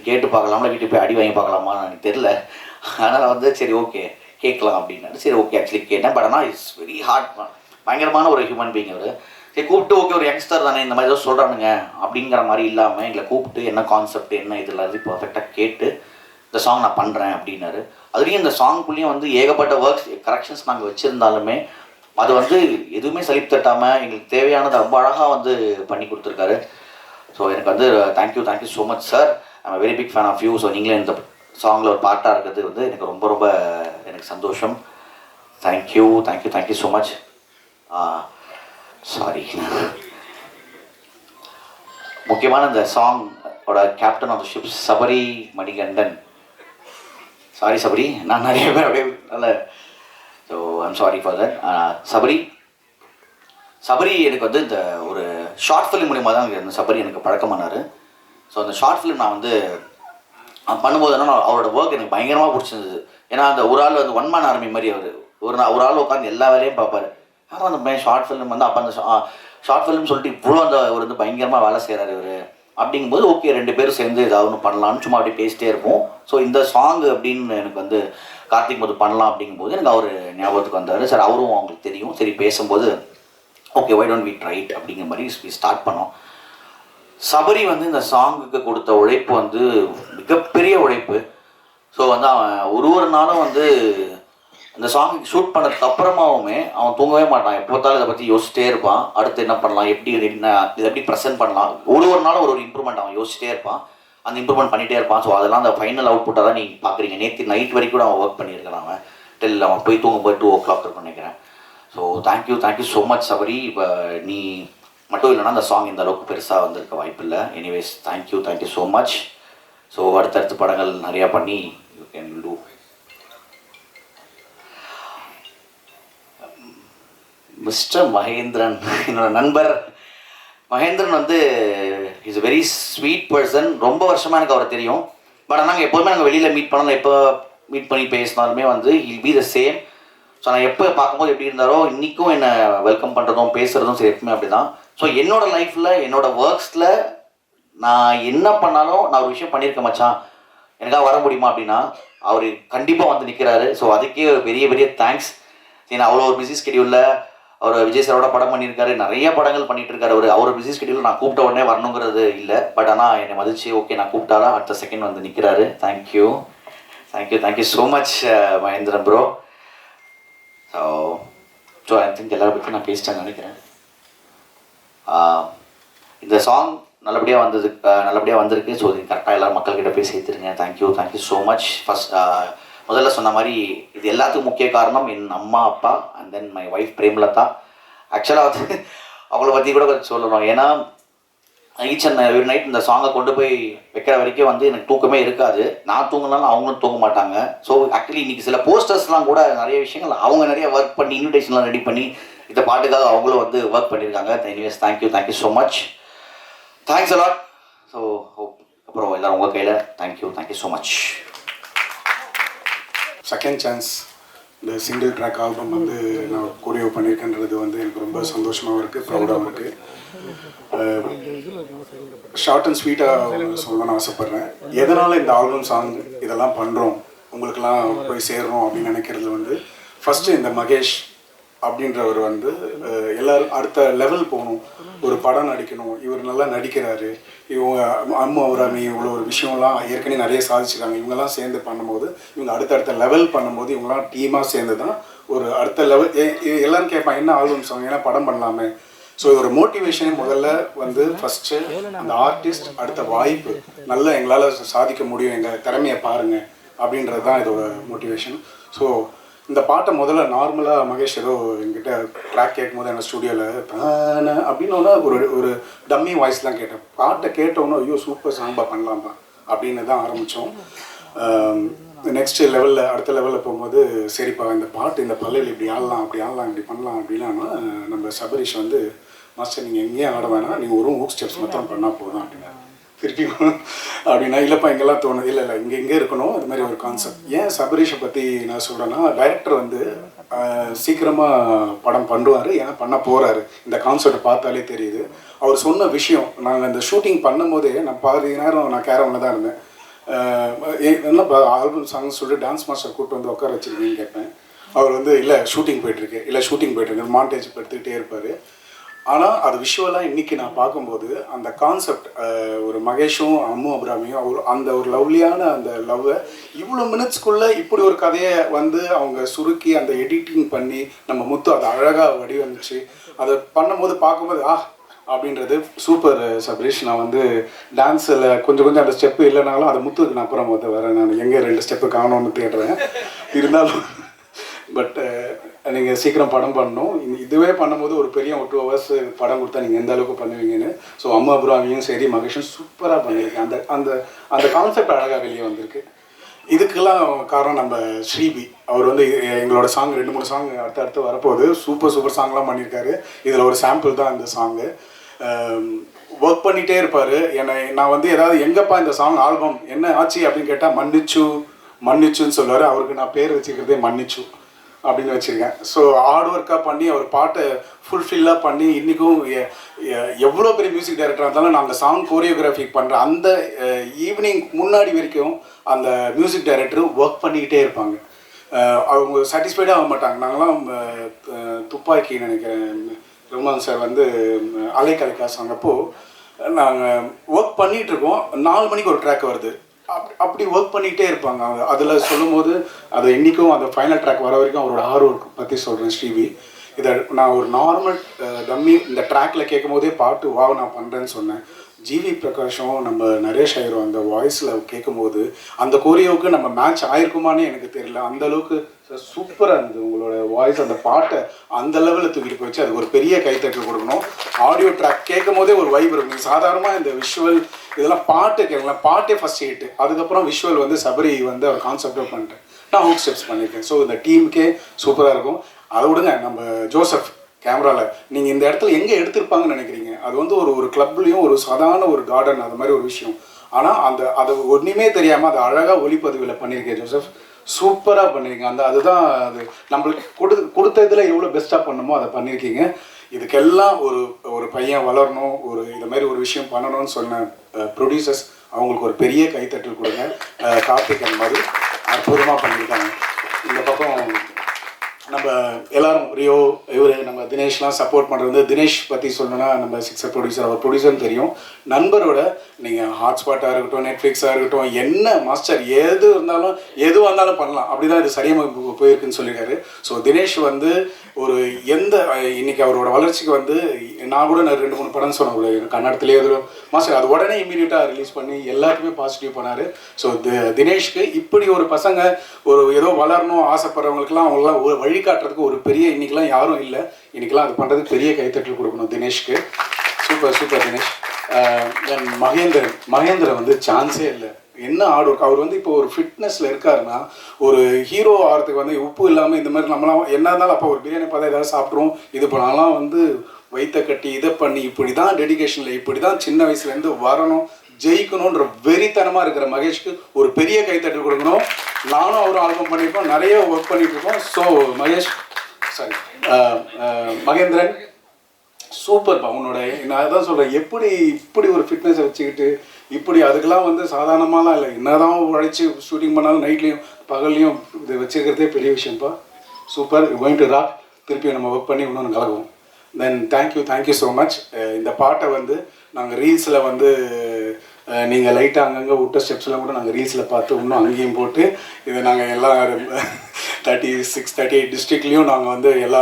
கேட்டு பார்க்கலாம்ல, வீட்டுக்கு போய் அடி வாங்கி பார்க்கலாமா எனக்கு தெரில. அதனால் வந்து சரி ஓகே கேட்கலாம் அப்படின்னாரு. சரி ஓகே ஆக்சுவலி கேட்டேன். பட் ஆனால் இட்ஸ் வெரி ஹார்ட், பயங்கரமான ஒரு ஹியூமன் பீயிங் அவர். சரி கூப்பிட்டு ஓகே ஒரு யங்ஸ்டர் தானே இந்த மாதிரி ஏதோ சொல்கிறானுங்க அப்படிங்கிற மாதிரி இல்லாமல் எங்களை கூப்பிட்டு என்ன கான்செப்ட் என்ன இதெல்லாம் பர்ஃபெக்டாக கேட்டு இந்த சாங் நான் பண்ணுறேன் அப்படின்னாரு. அதுலேயும் இந்த சாங்குள்ளேயும் வந்து ஏகப்பட்ட ஒர்க்ஸ் கரெக்ஷன்ஸ் நாங்கள் வச்சுருந்தாலுமே அது வந்து எதுவுமே சலிப்பு தட்டாமல் எங்களுக்கு தேவையானதை ரொம்ப அழகாக வந்து பண்ணி கொடுத்துருக்காரு. ஸோ எனக்கு வந்து thank you so much sir. I'm very big fan of you. So நீங்களே இந்த சாங்கில் ஒரு பாட்டாக இருக்கிறது வந்து எனக்கு ரொம்ப ரொம்ப எனக்கு சந்தோஷம். Thank you so much. சாரி, முக்கியமான இந்த சாங்கோட captain of the ship Sabari Manikandan. Sorry Sabari, நான் நிறைய பேர் அப்படியே நல்ல, so I'm sorry for that. Sabari எனக்கு வந்து இந்த ஒரு ஷார்ட் ஃபிலிம் மூலிமா தான் இந்த சபரி எனக்கு பழக்கமானார். ஸோ அந்த ஷார்ட் ஃபிலிம் நான் வந்து பண்ணும்போது என்னன்னா அவரோட ஒர்க் எனக்கு பயங்கரமாக பிடிச்சிருந்தது. ஏன்னா அந்த ஒரு ஆள் வந்து ஒன் மேன் ஆர்மி மாதிரி அவர் ஒரு ஆள் உட்காந்து எல்லா வேலையும் பார்ப்பார். ஆனால் அந்த பையன் ஷார்ட் ஃபிலிம் வந்து அப்போ அந்த ஷார்ட் ஃபிலிம் சொல்லிட்டு இவ்வளோ அந்த அவர் வந்து பயங்கரமாக வேலை செய்கிறாரு இவர். அப்படிங்கும்போது ஓகே 2 பேரும் சேர்ந்து ஏதாவது ஒன்று பண்ணலான்னு சும்மா அப்படி பேசிட்டே இருப்போம். ஸோ இந்த சாங் அப்படின்னு எனக்கு வந்து கார்த்திக் போது பண்ணலாம் அப்படிங்கும்போது எனக்கு அவர் ஞாபகத்துக்கு வந்தார். சார் அவரும் அவங்களுக்கு தெரியும். சரி பேசும்போது okay why don't we try it அப்படிங்கிற மாதிரி ஸ்டார்ட் பண்ணோம். சபரி வந்து இந்த சாங்குக்கு கொடுத்த உழைப்பு வந்து மிகப்பெரிய உழைப்பு. ஸோ வந்து அவன் ஒரு நாளும் வந்து இந்த சாங்குக்கு ஷூட் பண்ணதுக்கு அப்புறமாவுமே அவன் தூங்கவே மாட்டான். எப்போ பார்த்தாலும் இதை பற்றி யோசிச்சிட்டே இருப்பான். அடுத்து என்ன பண்ணலாம், இதை எப்படி ப்ரெசென்ட் பண்ணலாம், ஒரு நாளும் ஒரு இம்ப்ரூவ்மெண்ட் அவன் யோசிச்சிட்டே இருப்பான். அந்த இம்ப்ரூவ்மெண்ட் பண்ணிகிட்டே இருப்பான். ஸோ அதெல்லாம் அந்த ஃபைனல் அவுட்புட்டாக தான் நீங்கள் பார்க்குறீங்க. நேற்று நைட் வரைக்கும் கூட அவன் ஒர்க் பண்ணியிருக்கான். அவன் டில் அவன் போய் தூங்கும்போது 2 o'clock நினைக்கிறேன். So thank you so much Sabari. இப்போ நீ மட்டும் இல்லைனா அந்த சாங் இந்த அளவுக்கு பெருசாக வந்திருக்க வாய்ப்பு இல்லை. Anyways thank you so much. So அடுத்தடுத்த படங்கள் நிறையா பண்ணி you can do. Mister Mahendran, என்னோட நண்பர் மகேந்திரன் வந்து is a very sweet person. ரொம்ப வருஷமாக எனக்கு அவரை தெரியும். பட் ஆனால் எப்போதுமே நாங்கள் வெளியில் மீட் பண்ணலாம், எப்போ மீட் பண்ணி பேசினாலுமே வந்து he'll be the same. So நான் எப்போ பார்க்கும்போது எப்படி இருந்தாரோ இன்றைக்கும் என்னை வெல்கம் பண்ணுறதும் பேசுகிறதும் சரி எப்பவுமே அப்படி தான். ஸோ என்னோடய லைஃப்பில் என்னோடய ஒர்க்ஸில் நான் என்ன பண்ணாலும் நான் ஒரு விஷயம் பண்ணியிருக்கேன் மச்சான் எனக்காக வர முடியுமா அப்படின்னா அவர் கண்டிப்பாக வந்து நிற்கிறாரு. ஸோ அதுக்கே பெரிய தேங்க்ஸ். ஏன்னா அவ்வளோ ஒரு பிஸி ஸ்கெடியூலில் அவர் விஜய் சாரோட படம் பண்ணியிருக்காரு, நிறைய படங்கள் பண்ணிட்டு இருக்காரு. அவர் பிஸி ஸ்கெடியூல் நான் கூப்பிட்ட உடனே வரணுங்கிறது இல்லை. பட் ஆனால் என்னை மதிச்சு ஓகே நான் கூப்பிட்டாலும் அடுத்த செகண்ட் வந்து நிற்கிறாரு. Thank you so much Mahendran bro. So I think எல்லாரை பற்றி நான் பேசிட்டேன்னு நினைக்கிறேன். இந்த சாங் நல்லபடியாக வந்திருக்கு. ஸோ இது கரெக்டாக எல்லோரும் மக்கள்கிட்ட போய் சேர்த்துருங்க. Thank you so much. ஃபஸ்ட் முதல்ல சொன்ன மாதிரி இது எல்லாத்துக்கும் முக்கிய காரணம் என் அம்மா அப்பா and then my wife Premalatha. ஆக்சுவலாக வந்து அவங்கள பற்றி கூட கொஞ்சம் சொல்லணும். ஏன்னா ஈச் அண்ட் எவ்ரி நைட் இந்த சாங்கை கொண்டு போய் வைக்கிற வரைக்கும் வந்து எனக்கு தூக்கமே இருக்காது. நான் தூங்கினாலும் அவங்களும் தூங்க மாட்டாங்க. ஸோ ஆக்சுவலி இன்றைக்கி சில போஸ்டர்ஸ்லாம் கூட நிறைய விஷயங்கள் அவங்க நிறைய ஒர்க் பண்ணி இன்விடேஷன்லாம் ரெடி பண்ணி இந்த பாட்டுக்காக அவங்களும் வந்து ஒர்க் பண்ணியிருக்காங்க. Anyways thank you so much. Thanks a lot. So அப்புறம் எல்லோரும் உங்கள் கையில். Thank you so much. Second chance இந்த சிங்கிள் ட்ராக் ஆல்பம் வந்து நான் கோரியோ பண்ணியிருக்கேன்றது வந்து எனக்கு ரொம்ப சந்தோஷமாகவும் இருக்குது, ப்ரௌடாகவும் இருக்குது. ஷார்ட் அண்ட் ஸ்வீட்டாக சொல்லணும்னு ஆசைப்பட்றேன். எதனால் இந்த ஆல்பம் சாங் இதெல்லாம் பண்ணுறோம் உங்களுக்கெல்லாம் போய் சேர்றோம் அப்படின்னு நினைக்கிறது வந்து ஃபஸ்ட்டு இந்த மகேஷ் அப்படின்றவர் வந்து எல்லோரும் அடுத்த லெவல் போகணும், ஒரு படம் நடிக்கணும், இவர் நல்லா நடிக்கிறாரு, இவங்க அம்மு அபிராமி இவ்வளோ ஒரு விஷயம்லாம் ஏற்கனவே நிறைய சாதிச்சிருக்காங்க, இவங்கெல்லாம் சேர்ந்து பண்ணும்போது இவங்க அடுத்தடுத்த லெவல் பண்ணும்போது இவங்கெல்லாம் டீமாக சேர்ந்து தான் ஒரு அடுத்த லெவல். எல்லோரும் கேட்பாங்க என்ன ஆல்பம் சாங் ஏன்னா படம் பண்ணலாமே. ஸோ இது ஒரு மோட்டிவேஷனே முதல்ல வந்து ஃபஸ்ட்டு அந்த ஆர்டிஸ்ட் அடுத்த வாய்ப்பு நல்லா எங்களால் சாதிக்க முடியும், எங்கள் திறமையை பாருங்கள் அப்படின்றது தான் இதோட மோட்டிவேஷன். ஸோ இந்த பாட்டை முதல்ல நார்மலாக மகேஷ் ஏதோ என்கிட்ட ட்ராக் கேட்கும்போது என்ன ஸ்டுடியோவில் தானே அப்படின்னோன்னா ஒரு டம்மி வாய்ஸ் தான் கேட்டேன். பாட்டை கேட்டோன்னே ஐயோ சூப்பர் சாங்பா பண்ணலாம் தான் அப்படின்னு தான் ஆரம்பித்தோம். நெக்ஸ்ட் லெவலில் அடுத்த லெவலில் போகும்போது சரிப்பா இந்த பாட்டு இந்த பல்லையில் இப்படி ஆடலாம் இப்படி பண்ணலாம் அப்படின்னா நம்ம சபரிஷ் வந்து மாஸ்டர் நீங்கள் எங்கேயும் ஆட வேணாம், நீங்கள் ஒரு ஹூக் ஸ்டெப்ஸ் மாத்திரம் பண்ணால் போதும் அப்படின்னா திருப்பி அப்படின்னா இல்லைப்பா இங்கெல்லாம் தோணுது இல்லை இங்கே இருக்கணும். அது மாதிரி ஒரு கான்செப்ட். ஏன் சபரீஷை பற்றி நான் சொல்கிறேன்னா டைரக்டர் வந்து சீக்கிரமாக படம் பண்ணுவார், ஏன்னா பண்ண போகிறாரு. இந்த கான்செப்டை பார்த்தாலே தெரியுது. அவர் சொன்ன விஷயம் நாங்கள் இந்த ஷூட்டிங் பண்ணும்போதே நான் பாதி நேரம் நான் கேரவனில் தான் இருந்தேன். என்ன ஆல்பம் சாங்ஸ் சொல்லிட்டு டான்ஸ் மாஸ்டர் கூப்பிட்டு வந்து உட்கார வச்சுருக்கீங்கன்னு கேட்பேன். அவர் வந்து இல்லை ஷூட்டிங் போயிட்டுருக்கு மாண்டேஜ் எடுத்துக்கிட்டே இருப்பார். ஆனால் அது விஷுவலாக இன்றைக்கி நான் பார்க்கும்போது அந்த கான்செப்ட் ஒரு மகேஷும் அம்மு அபிராமியும் அந்த ஒரு லவ்லியான அந்த லவ்வை இவ்வளோ மினிட்ஸ்க்குள்ளே இப்படி ஒரு கதையை வந்து அவங்க சுருக்கி அந்த எடிட்டிங் பண்ணி நம்ம முத்து அதை அழகாக வடிவமைச்சு அதை பண்ணும்போது பார்க்கும்போது அப்படின்றது சூப்பர் சபரீஷ். நான் வந்து டான்ஸில் கொஞ்சம் அந்த ஸ்டெப்பு இல்லைனாலும் அதை முத்துக்கு நான் அப்புறம் வரேன். நான் எங்கே 2 ஸ்டெப்பு காணோன்னு தேடுறேன். இருந்தாலும் பட் நீங்கள் சீக்கிரம் படம் பண்ணணும். இதுவே பண்ணும்போது ஒரு பெரிய 2 hours படம் கொடுத்தா நீங்கள் எந்த அளவுக்கு பண்ணுவீங்கன்னு. ஸோ அம்மா அபிராமியும் சரி மகேஷும் சூப்பராக பண்ணியிருக்கேன். அந்த அந்த அந்த கான்செப்ட் அழகாக வெளியே வந்திருக்கு. இதுக்கெல்லாம் காரணம் நம்ம ஸ்ரீபி. அவர் வந்து எங்களோட சாங் 2-3 சாங் அடுத்து வரப்போகுது. சூப்பர் சாங்லாம் பண்ணியிருக்காரு. இதில் ஒரு சாம்பிள் தான் இந்த சாங்கு. ஒர்க் பண்ணிகிட்டே இருப்பார். நான் வந்து ஏதாவது எங்கப்பா இந்த சாங் ஆல்பம் என்ன ஆச்சு அப்படின்னு கேட்டால் மன்னிச்சுன்னு சொல்லுவார். அவருக்கு நான் பேர் வச்சுக்கிறதே மன்னிச்சு அப்படின்னு வச்சுருக்கேன். ஸோ ஹார்ட் ஒர்க்காக பண்ணி அவர் பாட்டை ஃபுல்ஃபில்லாக பண்ணி இன்றைக்கும் எவ்வளோ பெரிய மியூசிக் டைரக்டராக இருந்தாலும் நாங்கள் சாங் கோரியோகிராஃபி பண்ணுற அந்த ஈவினிங் முன்னாடி வரைக்கும் அந்த மியூசிக் டைரக்டர் ஒர்க் பண்ணிக்கிட்டே இருப்பாங்க. அவங்க சாட்டிஸ்ஃபைடாக ஆக மாட்டாங்க. நாங்களாம் துப்பாக்கி நினைக்கிறேன் ரகுமான் சார் வந்து அலைக்கலைக்கா சாங் அப்போது நாங்கள் ஒர்க் பண்ணிகிட்ருக்கோம். 4 மணிக்கு ஒரு ட்ராக் வருது. அப்படி ஒர்க் பண்ணிகிட்டே இருப்பாங்க. அதில் சொல்லும் போது அது என்றைக்கும் அந்த ஃபைனல் ட்ராக் வர வரைக்கும் அவரோட ஹார்ட் ஒர்க் பற்றி சொல்கிறேன் ஸ்ரீவி. இதை நான் ஒரு நார்மல் டம்மி இந்த ட்ராக்கில் கேட்கும் போதே பாட்டு நான் பண்ணுறேன்னு சொன்னேன். ஜிவி பிரகாஷும் நம்ம நரேஷ் ஐயரும் அந்த வாய்ஸில் கேட்கும்போது அந்த கோரியோவுக்கு நம்ம மேட்ச் ஆயிருக்குமானே எனக்கு தெரியல. அந்த அளவுக்கு சூப்பராக இருந்தது உங்களோட வாய்ஸ். அந்த பாட்டை அந்த லெவலில் தூக்கிட்டு போயிடுச்சு. அதுக்கு ஒரு பெரிய கைத்தட்டு கொடுக்கணும். ஆடியோ ட்ராக் கேட்கும் போதே ஒரு வைப் இருக்கும். சாதாரணமாக இந்த விஷுவல் இதெல்லாம் பாட்டு கேட்கலாம். பாட்டே ஃபஸ்ட் ஹிட். அதுக்கப்புறம் விஷுவல் வந்து சபரி வந்து அவர் கான்செப்டாக பண்ணிட்டேன். நான் அவுட் ஸ்டெப்ஸ் பண்ணியிருக்கேன். ஸோ இந்த டீமுக்கே சூப்பராக இருக்கும். அதை விடுங்க, நம்ம ஜோசப் கேமராவில் நீங்கள் இந்த இடத்துல எங்கே எடுத்திருப்பாங்கன்னு நினைக்கிறீங்க? அது வந்து ஒரு கிளப்லேயும் ஒரு சாதாரண ஒரு கார்டன் அது மாதிரி ஒரு விஷயம். ஆனால் அது ஒன்றுமே தெரியாமல் அதை அழகாக ஒளிப்பதிவில் பண்ணியிருக்கேன் ஜோசப். சூப்பராக பண்ணியிருக்கீங்க. அதுதான் அது நம்மளுக்கு கொடுத்த இதில் எவ்வளோ பெஸ்ட்டாக பண்ணணுமோ அதை பண்ணியிருக்கீங்க. இதுக்கெல்லாம் ஒரு பையன் வளரணும், இந்த மாதிரி ஒரு விஷயம் பண்ணணும்னு சொன்ன ப்ரொடியூசர்ஸ் அவங்களுக்கு ஒரு பெரிய கைத்தட்டல் கொடுங்க. கார்த்திக் அந்த மாதிரி அற்புதமாக பண்ணியிருக்காங்க. இந்த பக்கம் நம்ம எல்லாரும் ரியோ நம்ம தினேஷ்லாம் சப்போர்ட் பண்ணுறது. தினேஷ் பற்றி சொல்லணும்னா நம்ம சிக்ஸர் ப்ரொடியூசர், அவர் ப்ரொடியூசர்னு தெரியும். நண்பரோட நீங்கள் ஹாட்ஸ்பாட்டாக இருக்கட்டும், நெட்ஃப்ளிக்ஸாக இருக்கட்டும், என்ன மாஸ்டர் எதுவாக இருந்தாலும் பண்ணலாம். அப்படி தான் இது சரியாக போயிருக்குன்னு சொல்லியிருக்காரு. ஸோ தினேஷ் வந்து இன்னைக்கு அவரோட வளர்ச்சிக்கு வந்து நான் கூட 2-3 படம் சொன்னேன் கன்னடத்துலேயே மாஸ்டர் அது உடனே இம்மீடியட்டாக ரிலீஸ் பண்ணி எல்லாருக்குமே பாசிட்டிவ் பண்ணார். ஸோ தினேஷ்க்கு இப்படி ஒரு பசங்க ஏதோ வளரணும் ஆசைப்படுறவங்களுக்குலாம் அவங்களாம் வழிகாட்டுறதுக்கு ஒரு பெரிய இன்னைக்கெல்லாம் யாரும் இல்லை. இன்னைக்கெல்லாம் அது பண்ணுறதுக்கு பெரிய கைத்தட்டல் கொடுக்கணும் தினேஷ்க்கு. சூப்பர் தினேஷ். தென் மகேந்திரன் வந்து சான்ஸே இல்லை. என்ன ஆர்ட் ஒர்க். அவர் வந்து இப்போ ஒரு ஃபிட்னஸில் இருக்காருன்னா ஒரு ஹீரோ ஆகிறதுக்கு வந்து உப்பு இல்லாமல் இந்த மாதிரி நம்மளாம் என்ன இருந்தாலும் அப்போ ஒரு பிரியாணி பார்த்தா ஏதாவது சாப்பிட்ருவோம். இது பண்ணாலாம் வந்து வைத்த கட்டி இதை பண்ணி இப்படி தான் டெடிகேஷனில் இப்படி தான் சின்ன வயசுலேருந்து வரணும் ஜெயிக்கணுன்ற வெறித்தனமாக இருக்கிற மகேஷ்க்கு ஒரு பெரிய கைத்தட்டல் கொடுக்கணும். நானும் அவரும் ஆல்பம் பண்ணியிருக்கோம், நிறைய ஒர்க் பண்ணிட்டு இருக்கோம். ஸோ மகேந்திரன் சூப்பர்ப்பா. உன்னோட நான் அதான் சொல்கிறேன், இப்படி ஒரு ஃபிட்னஸை வச்சுக்கிட்டு இப்படி அதுக்கெல்லாம் வந்து சாதாரணமாலாம் இல்லை. என்னதான் உழைச்சி ஷூட்டிங் பண்ணாலும் நைட்லேயும் பகல்லையும் இது வச்சுக்கிறதே பெரிய விஷயம்ப்பா. சூப்பர். Going to rock. திருப்பி நம்ம ஒர்க் பண்ணி இன்னொன்று கலக்குவோம். Then thank you so much. இந்த பாட்டை வந்து நாங்கள் ரீல்ஸில் வந்து நீங்கள் லைட்டாக அங்கங்கே விட்ட ஸ்டெப்ஸ்லாம் கூட நாங்கள் ரீல்ஸில் பார்த்து இன்னும் அங்கேயும் போட்டு இதை நாங்கள் எல்லாம் 36-38 டிஸ்ட்ரிக்ட்லேயும் நாங்கள் வந்து எல்லா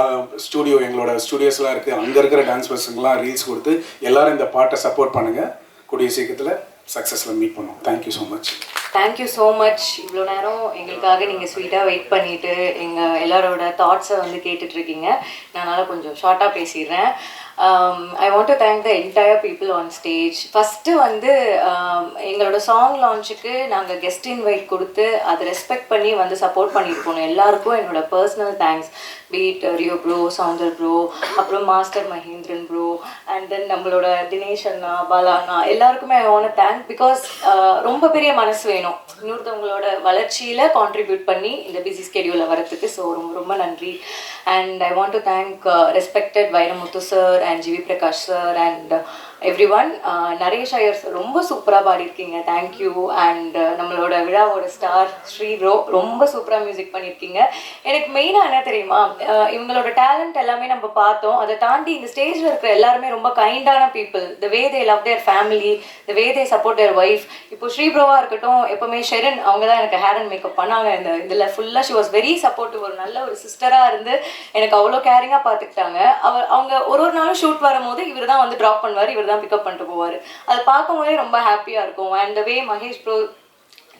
எங்களோட ஸ்டூடியோஸ்லாம் இருக்குது. அங்கே இருக்கிற டான்ஸ் பர்சனுங்கெலாம் ரீல்ஸ் கொடுத்து எல்லோரும் இந்த பாட்டை சப்போர்ட் பண்ணுங்கள். கூடிய சீக்கிரத்தில் சக்ஸஸில் மீட் பண்ணுவோம். Thank you so much. Thank you so much. இவ்வளோ நேரம் எங்களுக்காக நீங்கள் ஸ்வீட்டாக வெயிட் பண்ணிவிட்டு எங்கள் எல்லாரோட தாட்ஸை வந்து கேட்டுட்ருக்கீங்க. நான் கொஞ்சம் ஷார்ட்டாக பேசிடுறேன். I want to thank the entire people on stage. First வந்து எங்களோட சாங் லான்ச்சுக்கு நாங்கள் கெஸ்ட் இன்வைட் கொடுத்து அதை ரெஸ்பெக்ட் பண்ணி வந்து சப்போர்ட் பண்ணியிருக்கோம். எல்லாருக்கும் என்னோட பர்சனல் தேங்க்ஸ். பீட் ரியோ ப்ரோ, சவுந்தர் ப்ரோ, அப்புறம் master Mahendran bro, and then நம்மளோட தினேஷ் அண்ணா, பாலா அண்ணா, எல்லாருக்குமே ஐ வாண்ட் தேங்க். பிகாஸ் ரொம்ப பெரிய மனசு வேணும் இன்னொருத்தவங்களோட வளர்ச்சியில் கான்ட்ரிபியூட் பண்ணி இந்த பிஸி ஸ்கெடியூலில் வரத்துக்கு. ஸோ ரொம்ப நன்றி. And I want to thank respected Vairamuthu sir and G.V. Prakash sir and everyone. Naresh Iyer ரொம்ப சூப்பராக பாடியிருக்கீங்க, தேங்க்யூ. அண்ட் நம்மளோட விழாவோட ஸ்டார் ஸ்ரீ ரொம்ப சூப்பராக மியூசிக் பண்ணியிருக்கீங்க. எனக்கு மெயினாக என்ன தெரியுமா, இவங்களோட டேலண்ட் எல்லாமே நம்ம பார்த்தோம். அதை தாண்டி இந்த ஸ்டேஜில் இருக்கிற எல்லாருமே ரொம்ப கைண்டான people. The way they love their family, the way they support their wife. இப்போ ஸ்ரீ ப்ரோவாக இருக்கட்டும், எப்போவுமே ஷெரின் அவங்க தான் எனக்கு ஹேர் அண்ட் மேக்கப் பண்ணாங்க இந்த இதில் ஃபுல்லாக. She was very supportive. ஒரு நல்ல ஒரு சிஸ்டராக இருந்து எனக்கு அவ்வளோ கேரிங்காக பார்த்துக்கிட்டாங்க. அவங்க ஒரு நாளும் ஷூட் வரும்போது இவர் தான் வந்து ட்ராப் பண்ணுவார், இவர் தான் பிக்கப் பண்ணிட்டு போவார். அதை பார்க்கும்போதே ரொம்ப ஹாப்பியாக இருக்கும். And the way Mahesh bro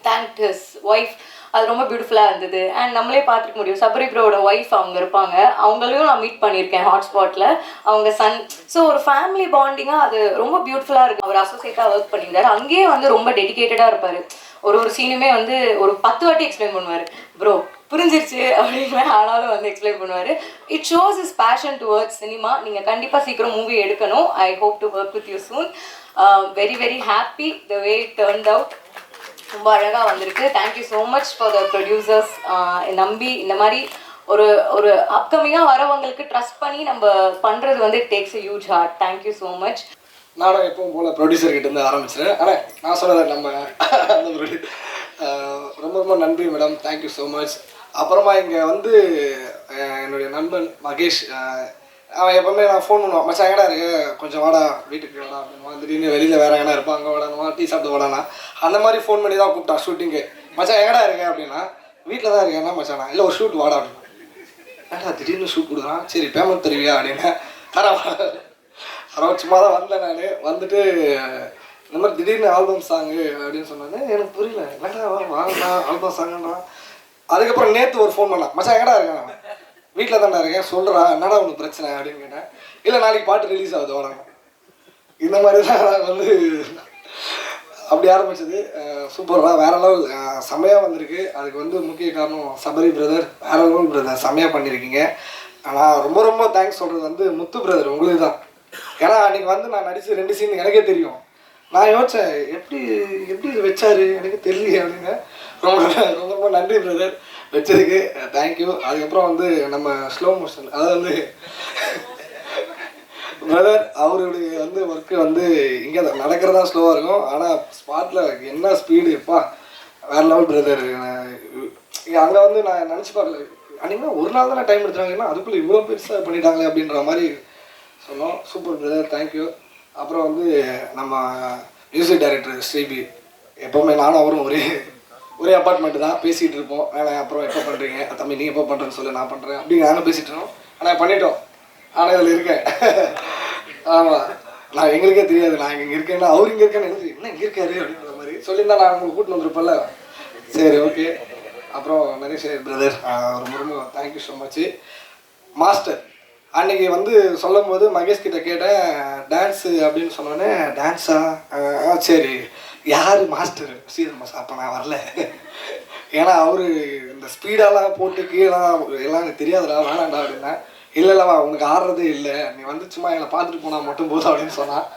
thanked his wife, அது ரொம்ப பியூட்டிஃபுல்லாக இருந்தது. அண்ட் நம்மளே பார்த்துக்க முடியும், சபரி ப்ரோவோட ஒய்ஃப் அவங்க இருப்பாங்க, அவங்களையும் நான் மீட் பண்ணியிருக்கேன் ஹாட்ஸ்பாட்டில், அவங்க சன். ஸோ ஒரு ஃபேமிலி பாண்டிங்காக அது ரொம்ப பியூட்டிஃபுல்லாக இருக்குது. அவர் அசோசியேட்டாக ஒர்க் பண்ணியிருந்தார், அங்கேயே வந்து ரொம்ப டெடிக்கேட்டடாக இருப்பார். ஒரு சீனுமே வந்து ஒரு 10 வாட்டி எக்ஸ்பிளைன் பண்ணுவார், ப்ரோ புரிஞ்சிருச்சு அப்படின்னு, ஆனாலும் வந்து எக்ஸ்பிளைன் பண்ணுவார். It shows is fashion towards cinema. நீங்கள் கண்டிப்பாக சீக்கிரம் மூவி எடுக்கணும். I hope to work with you soon. Very very happy the way it turned out. ரொம்ப அழகாக வந்திருக்கு. Thank you so much for the producers. நம்பி இந்த மாதிரி ஒரு அப்கமிங்காக வரவங்களுக்கு ட்ரஸ்ட் பண்ணி நம்ம பண்ணுறது வந்து it takes a huge heart. Thank you so much. நானும் எப்பவும் போல் ப்ரொடியூசர்கிட்ட இருந்து ஆரம்பிச்சிடுறேன். ஆனால் நான் சொன்னதை நம்ம அந்த ரொம்ப ரொம்ப நன்றி மேடம், தேங்க்யூ ஸோ மச். அப்புறமா இங்கே வந்து என்னுடைய நண்பன் மகேஷ், அவன் எப்போவுமே நான் ஃபோன் பண்ணுவான், மச்சான் எங்கடா இருக்கு, கொஞ்சம் வாடா வீட்டுக்கு வாடா அப்படின்னு. திடீர்னு வெளியில் வேறு எங்கடா இருப்பான், அங்கே வாடானுவா, டீ சாப்பிட்டு வாடானா, அந்த மாதிரி ஃபோன் பண்ணி தான் கூப்பிட்டான் ஷூட்டிங்கு. மச்சான் எங்கடா இருக்கேன் அப்படின்னா, வீட்டில் தான் இருக்கேன்னா மச்சானா, இல்லை ஒரு ஷூட் வாடா அப்படின்னா. ஏன்டா திடீர்னு ஷூட் கொடுக்குறான், சரி பேமெண்ட் தருவியா அப்படின்னா, தரவா சும்மா தான் வந்தேன். நான் வந்துட்டு இந்த மாதிரி திடீர்னு ஆல்பம் சாங்கு அப்படின்னு சொன்னாங்க. எனக்கு புரியல, என்னடா வாங்கண்ணா ஆல்பம் சாங்கண்ணா. அதுக்கப்புறம் நேற்று ஒரு ஃபோன் பண்ணான், மச்சான் எங்கடா இருக்கேன், நான் வீட்டில் தான்டா இருக்கேன், சொல்கிறா என்னடா உனக்கு பிரச்சனை அப்படின்னு கேட்டேன். இல்லை நாளைக்கு பாட்டு ரிலீஸ் ஆகுது வாங்க. இந்த மாதிரி தான் நான் வந்து அப்படி ஆரம்பிச்சது. சூப்பராக வேற லெவல் செம்மையாக வந்திருக்கு. அதுக்கு வந்து முக்கிய காரணம் சபரி பிரதர், வேற லெவல் பிரதர், செம்மையாக பண்ணியிருக்கீங்க. ஆனால் ரொம்ப ரொம்ப தேங்க்ஸ் சொல்கிறது வந்து முத்து பிரதர் உங்களுக்கு தான். ஏன்னா அன்றைக்கி வந்து நான் நடித்த 2 சீன் எனக்கே தெரியும். நான் யோசித்தேன் எப்படி இது வச்சாரு எனக்கு தெரியல அப்படின்னு. ரொம்ப ரொம்ப ரொம்ப நன்றி பிரதர் வச்சதுக்கு, தேங்க்யூ. அதுக்கப்புறம் வந்து நம்ம ஸ்லோ மோஷன், அதாவது வந்து பிரதர் அவருடைய வந்து ஒர்க்கு வந்து இங்கே நடக்கிறதா ஸ்லோவாக இருக்கும், ஆனால் ஸ்பாட்டில் என்ன ஸ்பீடு எப்பா வேற லெவல் பிரதர். அங்கே வந்து நான் நினச்சி பார்க்கல, அன்றைக்கி ஒரு நாள் தானே டைம் எடுத்துட்டாங்கன்னா அதுக்குள்ளே இவ்வளோ பெருசாக பண்ணிட்டாங்களே அப்படின்ற மாதிரி சொன்னோம். Super brother, thank you. அப்புறம் வந்து நம்ம மியூசிக் டைரக்டர் ஸ்ரீபி, எப்போவுமே நானும் அவரும் ஒரே அப்பார்ட்மெண்ட்டு தான் பேசிகிட்டு இருப்போம். வேணாம் அப்புறம் எப்போ பண்ணுறீங்க தம்பி, நீங்கள் எப்போ பண்ணுறேன்னு சொல்லி நான் பண்ணுறேன் அப்படிங்க நானும் பேசிகிட்டு இருக்கோம். ஆனால் பண்ணிட்டோம், ஆனால் இதில் இருக்கேன். ஆமாம், நான் எங்களுக்கே தெரியாது நான் இங்கே இருக்கேன்னா அவர் இங்கே இருக்கேன்னு எனக்கு என்ன இங்கே இருக்காரு அப்படின்ற மாதிரி சொல்லியிருந்தா நான் உங்களுக்கு கூட்டின்னு வந்திருப்பேன்ல. சரி ஓகே. அப்புறம் நரேஷ் பிரதர் ரொம்ப ரொம்ப தேங்க்யூ ஸோ மச். மாஸ்டர் அன்றைக்கி வந்து சொல்லும் போது மகேஷ் கிட்ட கேட்டேன் டான்ஸு அப்படின்னு சொன்னோன்னே, டான்ஸா சரி யார் மாஸ்டர் சீதன் மாஸ்டர். அப்போ நான் வரல, ஏன்னா அவர் இந்த ஸ்பீடெல்லாம் போட்டு கீழே எல்லாம் எனக்கு தெரியாதுடா வேணாண்டா அப்படின்னா. இல்லைல்லவா உனக்கு ஆடுறதே இல்லை, நீ வந்து சும்மா என்னை பார்த்துட்டு போனால் மட்டும் போதும் அப்படின்னு சொன்னான்.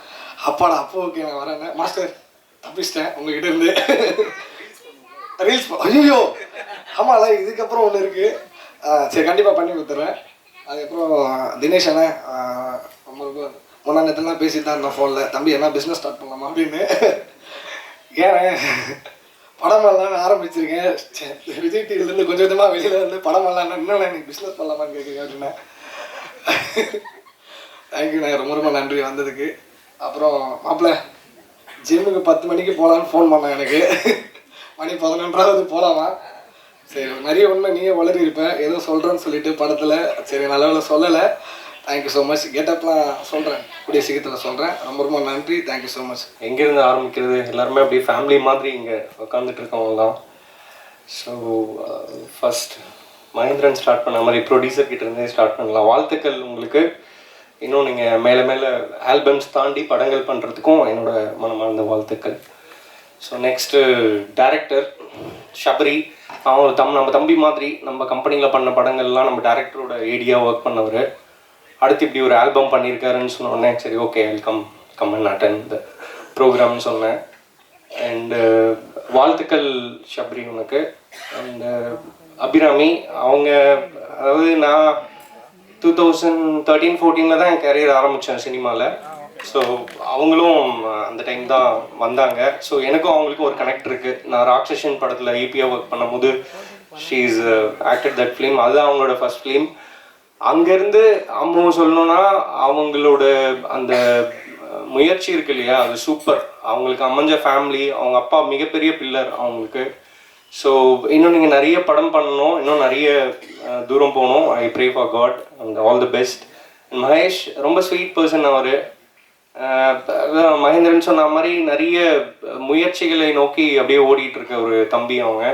அப்பாடா அப்போ ஓகே நான் வரேன் மாஸ்டர், தப்பிச்சிட்டேன் உங்ககிட்ட இருந்து. ரீல்ஸ் ஐயோ ஆமாம்ல, இதுக்கப்புறம் ஒன்று இருக்குது, சரி கண்டிப்பாக பண்ணி கொடுத்துட்றேன். அதுக்கப்புறம் தினேஷ் அண்ணே ரொம்ப ரொம்ப முன்னா நேரத்துலாம் பேசிட்டு தான் இருந்தேன் ஃபோனில், தம்பி என்ன பிஸ்னஸ் ஸ்டார்ட் பண்ணலாமா அப்படின்னு. ஏன் படமெல்லாம் ஆரம்பிச்சிருக்கேன், விஜய் டிவிலேருந்து கொஞ்சம் கொஞ்சமாக வெளியில் வந்து படமெல்லாம் இன்னும் எனக்கு பிஸ்னஸ் பண்ணலாமான்னு கேட்குறீங்க அப்படின்னா. தேங்க்யூண்ணே, ரொம்ப ரொம்ப நன்றி வந்ததுக்கு. அப்புறம் மாப்பிள்ள ஜிம்முக்கு 10 மணிக்கு போகலான்னு ஃபோன் பண்ணேன், எனக்கு மணி 11:00 போகலாமா. சரி நிறைய உண்மை நீயே வளரி இருப்பேன், ஏதோ சொல்கிறேன்னு சொல்லிட்டு படத்தில், சரி நல்லவில் சொல்லலை. Thank you so much. கெட்டப்லாம் சொல்கிறேன், கூடிய சீக்கிரத்தில் சொல்கிறேன். ரொம்ப ரொம்ப நன்றி, தேங்க்யூ ஸோ மச். எங்கேருந்து ஆரம்பிக்கிறது, எல்லாருமே அப்படியே ஃபேமிலி மாதிரி இங்கே உட்காந்துட்டு இருக்கவங்க தான். ஸோ ஃபஸ்ட் மகேந்திரன் ஸ்டார்ட் பண்ண மாதிரி ப்ரொடியூசர் கிட்டேருந்தே ஸ்டார்ட் பண்ணலாம். வாழ்த்துக்கள் உங்களுக்கு. இன்னும் நீங்கள் மேலே மேலே ஆல்பம்ஸ் தாண்டி படங்கள் பண்ணுறதுக்கும் என்னோட மனமார்ந்த வாழ்த்துக்கள். ஸோ நெக்ஸ்ட்டு டைரக்டர் ஷபரி, அவன் நம்ம தம்பி மாதிரி நம்ம கம்பெனியில் பண்ண படங்கள்லாம் நம்ம டேரக்டரோட ஏடியாக ஒர்க் பண்ணவர். அடுத்து இப்படி ஒரு ஆல்பம் பண்ணியிருக்காருன்னு சொன்னோடனே சரி ஓகே வெல்கம் அண்ட் அட்டெண்ட் த ப்ரோக்ராம்னு சொன்னேன். அண்டு வாழ்த்துக்கள் ஷபரி உனக்கு. அண்டு அபிராமி, அவங்க அதாவது நான் 2013-14 தான் என் கேரியர் ஆரம்பித்தேன் சினிமாவில். ஸோ அவங்களும் அந்த டைம் தான் வந்தாங்க. ஸோ எனக்கும் அவங்களுக்கும் ஒரு கனெக்ட் இருக்குது. நான் ராட்சசன் படத்தில் ஈபியாக ஒர்க் பண்ணும்போது she is acted that film. அதுதான் அவங்களோட ஃபர்ஸ்ட் ஃபிலிம். அங்கேருந்து அம்மு சொல்லணுன்னா அவங்களோட அந்த முயற்சி இருக்கு இல்லையா, அது சூப்பர். அவங்களுக்கு அமைஞ்ச ஃபேமிலி, அவங்க அப்பா மிகப்பெரிய பில்லர் அவங்களுக்கு. ஸோ இன்னும் நீங்கள் நிறைய படம் பண்ணணும், இன்னும் நிறைய தூரம் போகணும். I pray for God and all the best. Mahesh ரொம்ப ஸ்வீட் பர்சன். அவர் மகேந்திரன் சொன்ன மாதிரி நிறைய முயற்சிகளை நோக்கி அப்படியே ஓடிட்டு இருக்க ஒரு தம்பி அவங்க.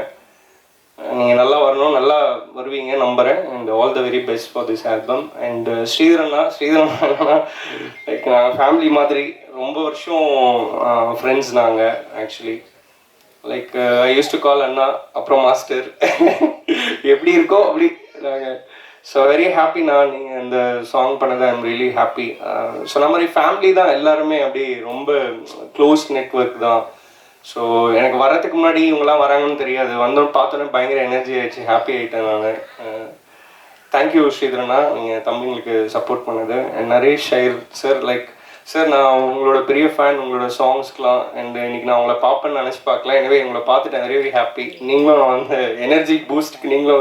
நீங்கள் நல்லா வரணும், நல்லா வருவீங்க நம்புகிறேன். And all the very best for this album. And ஸ்ரீதரன்னா லைக் நாங்கள் ஃபேமிலி மாதிரி, ரொம்ப வருஷம் ஃப்ரெண்ட்ஸ் நாங்கள். Actually like I use to call அண்ணா, அப்புறம் மாஸ்டர். எப்படி இருக்கோ அப்படி நாங்கள். So very happy. நீங்கள் இந்த சாங் பண்ணதை ஐம் ரியலி ஹாப்பி. சொன்ன மாதிரி ஃபேமிலி தான் எல்லாருமே, அப்படி ரொம்ப க்ளோஸ் நெட்வொர்க் தான். ஸோ எனக்கு வர்றதுக்கு முன்னாடி இவங்கெல்லாம் வராங்கன்னு தெரியாது. வந்தோன்னு பார்த்தோன்னே பயங்கர எனர்ஜி ஆயிடுச்சு, ஹாப்பி ஆகிட்டேன் நான். தேங்க்யூ ஸ்ரீதரண்ணா, நீங்கள் தம்பிங்களுக்கு சப்போர்ட் பண்ணது. And Naresh Iyer sir, like sir நான் உங்களோட பெரிய ஃபேன், உங்களோட சாங்ஸ்க்கெலாம். அண்ட் இன்னைக்கு நான் உங்களை பார்ப்பேன்னு நினச்சி பார்க்கல. எனவே உங்களை பார்த்துட்டு வெரி வெரி ஹாப்பி. நீங்களும் அந்த எனர்ஜி பூஸ்ட்டுக்கு நீங்களும்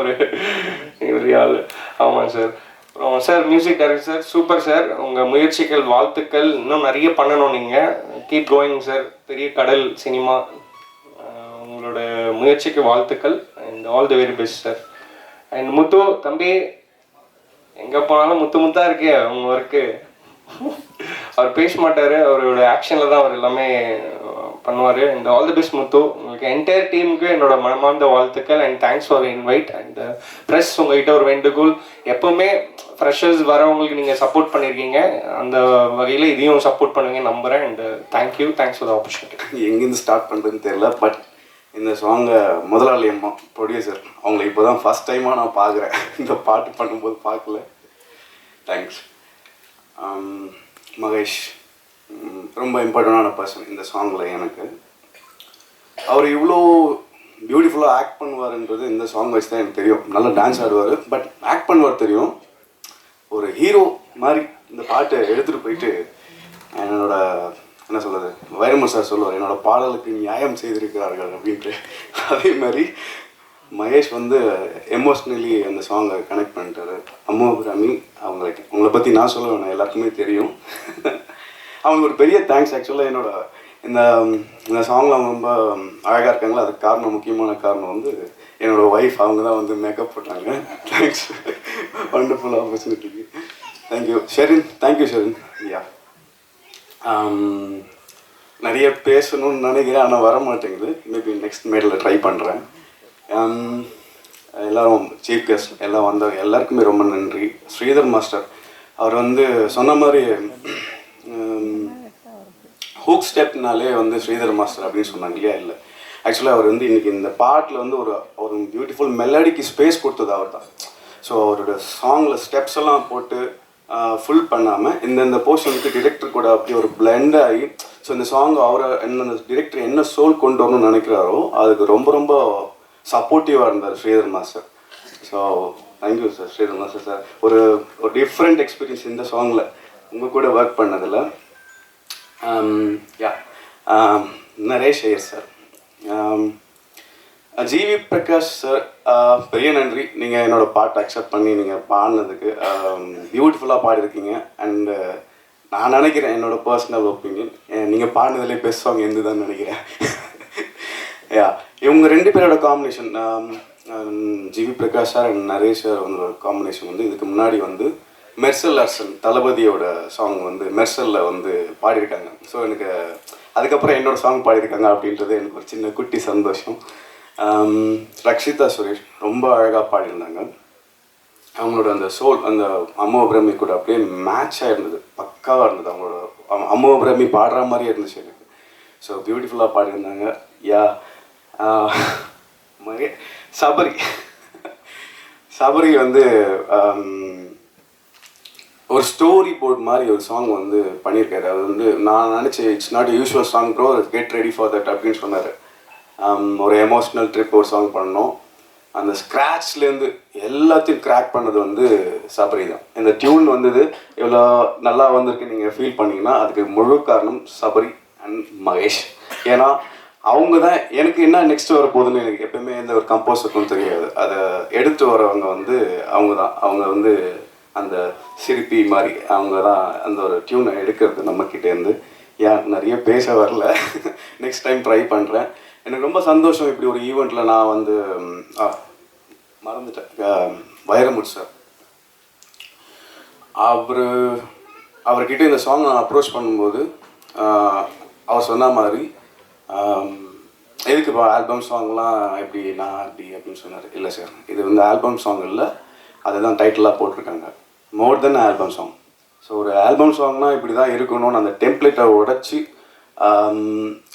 ஒரு ஆள். ஆமாம் சார். அப்புறம் sir music director sir, super sir. உங்கள் முயற்சிகள் வாழ்த்துக்கள். இன்னும் நிறைய பண்ணணும் நீங்கள். Keep going sir. பெரிய கடல் சினிமா. உங்களோட முயற்சிக்கு வாழ்த்துக்கள். And all the very best sir. And Muthu தம்பி, எங்கே போனாலும் முத்தாக இருக்கே உங்கள் ஒர்க்கு. அவர் பேச மாட்டார், அவரோட ஆக்ஷனில் தான் அவர் எல்லாமே பண்ணுவார். அண்ட் ஆல் தி பெஸ்ட் முத்து. உங்களுக்கு என்டையர் டீமுக்கு என்னோட மனமார்ந்த வாழ்த்துக்கள். And thanks for invite. And press, உங்கள்கிட்ட ஒரு வேண்டுகோள், எப்போவுமே ஃப்ரெஷர்ஸ் வரவங்களுக்கு நீங்கள் சப்போர்ட் பண்ணியிருக்கீங்க. அந்த வகையில் இதையும் சப்போர்ட் பண்ணுவீங்க நம்புகிறேன். And thank you, thanks for the opportunity. எங்கேருந்து ஸ்டார்ட் பண்ணுறதுன்னு தெரியல. பட் இந்த சாங்கை முதலாளி அம்மா ப்ரொடியூசர் அவங்களை இப்போ தான் ஃபஸ்ட் டைமாக நான் பார்க்குறேன். இந்த பாட்டு பண்ணும்போது பார்க்கல. தேங்க்ஸ். மகேஷ் ரொம்ப இம்பார்ட்டண்டான பர்சன் இந்த சாங்கில் எனக்கு. அவர் இவ்வளோ பியூட்டிஃபுல்லாக ஆக்ட் பண்ணுவார்ன்றது இந்த சாங் வச்சு தான் எனக்கு தெரியும். நல்லா டான்ஸ் ஆடுவார், பட் ஆக்ட் பண்ணுவார் தெரியும். ஒரு ஹீரோ மாதிரி இந்த பாட்டை எடுத்துகிட்டு போயிட்டு என்னோட என்ன சொல்கிறது, வைரமுத்து சார் சொல்லுவார், என்னோட பாடலுக்கு நியாயம் செய்திருக்கிறார்கள் அப்படின்ட்டு. அதே மாதிரி மகேஷ் வந்து எமோஷ்னலி அந்த சாங்கை கனெக்ட் பண்ணிட்டாரு. அம்மு அபிராமி அவங்களை பற்றி நான் சொல்ல வேணாம், எல்லாருக்குமே தெரியும். அவங்களுக்கு ஒரு பெரிய தேங்க்ஸ். ஆக்சுவலாக என்னோட இந்த சாங்கில் அவங்க ரொம்ப அழகாக இருக்காங்களா, அதுக்கு காரணம், முக்கியமான காரணம் வந்து என்னோடய ஒய்ஃப். அவங்க தான் வந்து மேக்கப் போட்டாங்க. தேங்க்ஸ், வண்டர்ஃபுல் ஆப்பர்ச்சுனிட்டிக்கு. Thank you Sherin. Thank you Sherin. Yeah நிறைய பேசணும்னு நினைக்கிறேன், ஆனால் வர மாட்டேங்குது. மேபி நெக்ஸ்ட் மேடில் ட்ரை பண்ணுறேன். எல்லோரும் சீஃப் கெஸ்ட் எல்லாம் வந்தவங்க எல்லாருக்குமே ரொம்ப நன்றி. ஸ்ரீதர் மாஸ்டர் அவர் வந்து சொன்ன மாதிரி ஹூக் ஸ்டெப்னாலே வந்து ஸ்ரீதர் மாஸ்டர் அப்படின்னு சொன்னாங்க இல்லையா? இல்லை, ஆக்சுவலாக அவர் வந்து இன்றைக்கி இந்த பாட்டில் வந்து ஒரு பியூட்டிஃபுல் மெலடிக்கு ஸ்பேஸ் கொடுத்தது அவர் தான். ஸோ அவரோட சாங்கில் ஸ்டெப்ஸ் எல்லாம் போட்டு ஃபுல் பண்ணாமல் இந்தந்த போர்ஷனுக்கு டிரெக்டர் கூட அப்படி ஒரு பிளெண்ட் ஆகி, ஸோ இந்த சாங் அவரை என்ன டிரெக்டர் என்ன சோல் கொண்டு வரணும்னு நினைக்கிறாரோ அதுக்கு ரொம்ப ரொம்ப சப்போர்ட்டிவாக இருந்தார் Sridhar master. So thank you sir Sridhar master sir. ஒரு டிஃப்ரெண்ட் எக்ஸ்பீரியன்ஸ் இந்த சாங்கில் உங்கள் கூட ஒர்க் பண்ணதில். Yeah Naresh Iyer sir, GV Prakash sir, பெரிய நன்றி. நீங்கள் என்னோடய பாட்டை அக்செப்ட் பண்ணி நீங்கள் பாடினதுக்கு. பியூட்டிஃபுல்லாக பாடிருக்கீங்க. அண்டு நான் நினைக்கிறேன், என்னோடய பர்சனல் ஒப்பீனியன், நீங்கள் பாடினதுலேயே பெஸ்ட் சாங் எந்த தான் நினைக்கிறேன். யா இவங்க ரெண்டு பேரோட combination, GV Prakash sir and Naresh sir வந்து காம்பினேஷன் வந்து இதுக்கு முன்னாடி வந்து மெர்சல் அர்சன் தளபதியோட சாங் வந்து மெர்சலில் வந்து பாடியிருக்காங்க. ஸோ எனக்கு அதுக்கப்புறம் என்னோடய சாங் பாடியிருக்காங்க அப்படின்றது எனக்கு ஒரு சின்ன குட்டி சந்தோஷம். ரக்ஷிதா சுரேஷ் ரொம்ப அழகாக பாடியிருந்தாங்க. அவங்களோட அந்த சோல் அந்த அம்மு அபிராமி கூட அப்படியே மேட்சாக இருந்தது, பக்காவாக இருந்தது. அவங்களோட அம்மு அபிராமி பாடுற மாதிரியே இருந்துச்சு எனக்கு. ஸோ பியூட்டிஃபுல்லாக பாடியிருந்தாங்க. யா சபரி வந்து ஒரு ஸ்டோரி போர்ட் மாதிரி ஒரு சாங் வந்து பண்ணியிருக்காரு. அது வந்து நான் நினச்சேன் it's not usual song bro, get ready for that அப்படின்னு சொன்னார். ஒரு எமோஷ்னல் ட்ரிப் ஒரு சாங் பண்ணோம். அந்த ஸ்க்ராட்ச்லேருந்து எல்லாத்தையும் கிராக் பண்ணது வந்து சபரி தான். இந்த டியூன் வந்தது இவ்வளோ நல்லா வந்திருக்கு நீங்கள் ஃபீல் பண்ணீங்கன்னா அதுக்கு முழு காரணம் சபரி அண்ட் மகேஷ். ஏன்னா அவங்க தான் எனக்கு என்ன நெக்ஸ்ட் வர போகுதுன்னு எனக்கு எப்பவுமே எந்த ஒரு கம்போஸருக்கும் தெரியாது. அதை எடுத்து வரவங்க வந்து அவங்க வந்து அந்த சிரிப்பி மாதிரி அவங்க தான் அந்த ஒரு டியூனை எடுக்கிறது நம்மக்கிட்டேருந்து. ஏன் நிறைய பேச வரல, நெக்ஸ்ட் டைம் ட்ரை பண்ணுறேன். எனக்கு ரொம்ப சந்தோஷம் இப்படி ஒரு ஈவெண்ட்டில் நான் வந்து மறந்துட்டேன், வைரமுத்து சார் அவர்கிட்ட இந்த சாங் நான் அப்ரோச் பண்ணும்போது அவர் சொன்ன மாதிரி எதுக்கு இப்போ ஆல்பம் சாங்லாம் எப்படி நான் அப்படின்னு சொன்னார். இல்லை சார், இது வந்து ஆல்பம் சாங் இல்லை, அதுதான் டைட்டிலாக போட்டிருக்காங்க, மோர் தென் ஆல்பம் சாங். ஸோ ஒரு ஆல்பம் சாங்னா இப்படி தான் இருக்கணும்னு அந்த டெம்ப்ளேட்டை உடச்சி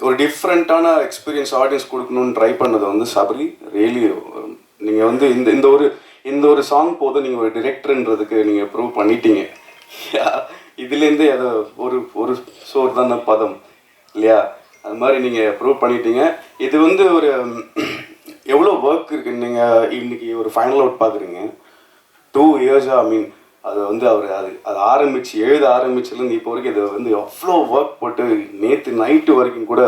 ஒரு டிஃப்ரெண்ட்டான எக்ஸ்பீரியன்ஸ் ஆடியன்ஸ் கொடுக்கணும்னு ட்ரை பண்ணது வந்து சபரி ரியலி. நீங்கள் வந்து இந்த ஒரு சாங் போதும் நீங்கள் ஒரு டிரெக்டர்ன்றதுக்கு நீங்கள் ப்ரூவ் பண்ணிட்டீங்க. இதுலேருந்தே அதை ஒரு சோர் தானே பதம் இல்லையா, அது மாதிரி நீங்கள் ப்ரூவ் பண்ணிட்டீங்க. இது வந்து ஒரு எவ்வளோ ஒர்க் இருக்குது. நீங்கள் இன்றைக்கி ஒரு ஃபைனல் அவுட் பார்க்குறீங்க, 2 இயர்ஸாக. ஐ மீன் அது வந்து அது எழுத ஆரம்பிச்சிலேருந்து இப்போ வரைக்கும் இதை வந்து அவ்வளோ ஒர்க் போட்டு நேற்று நைட்டு வரைக்கும் கூட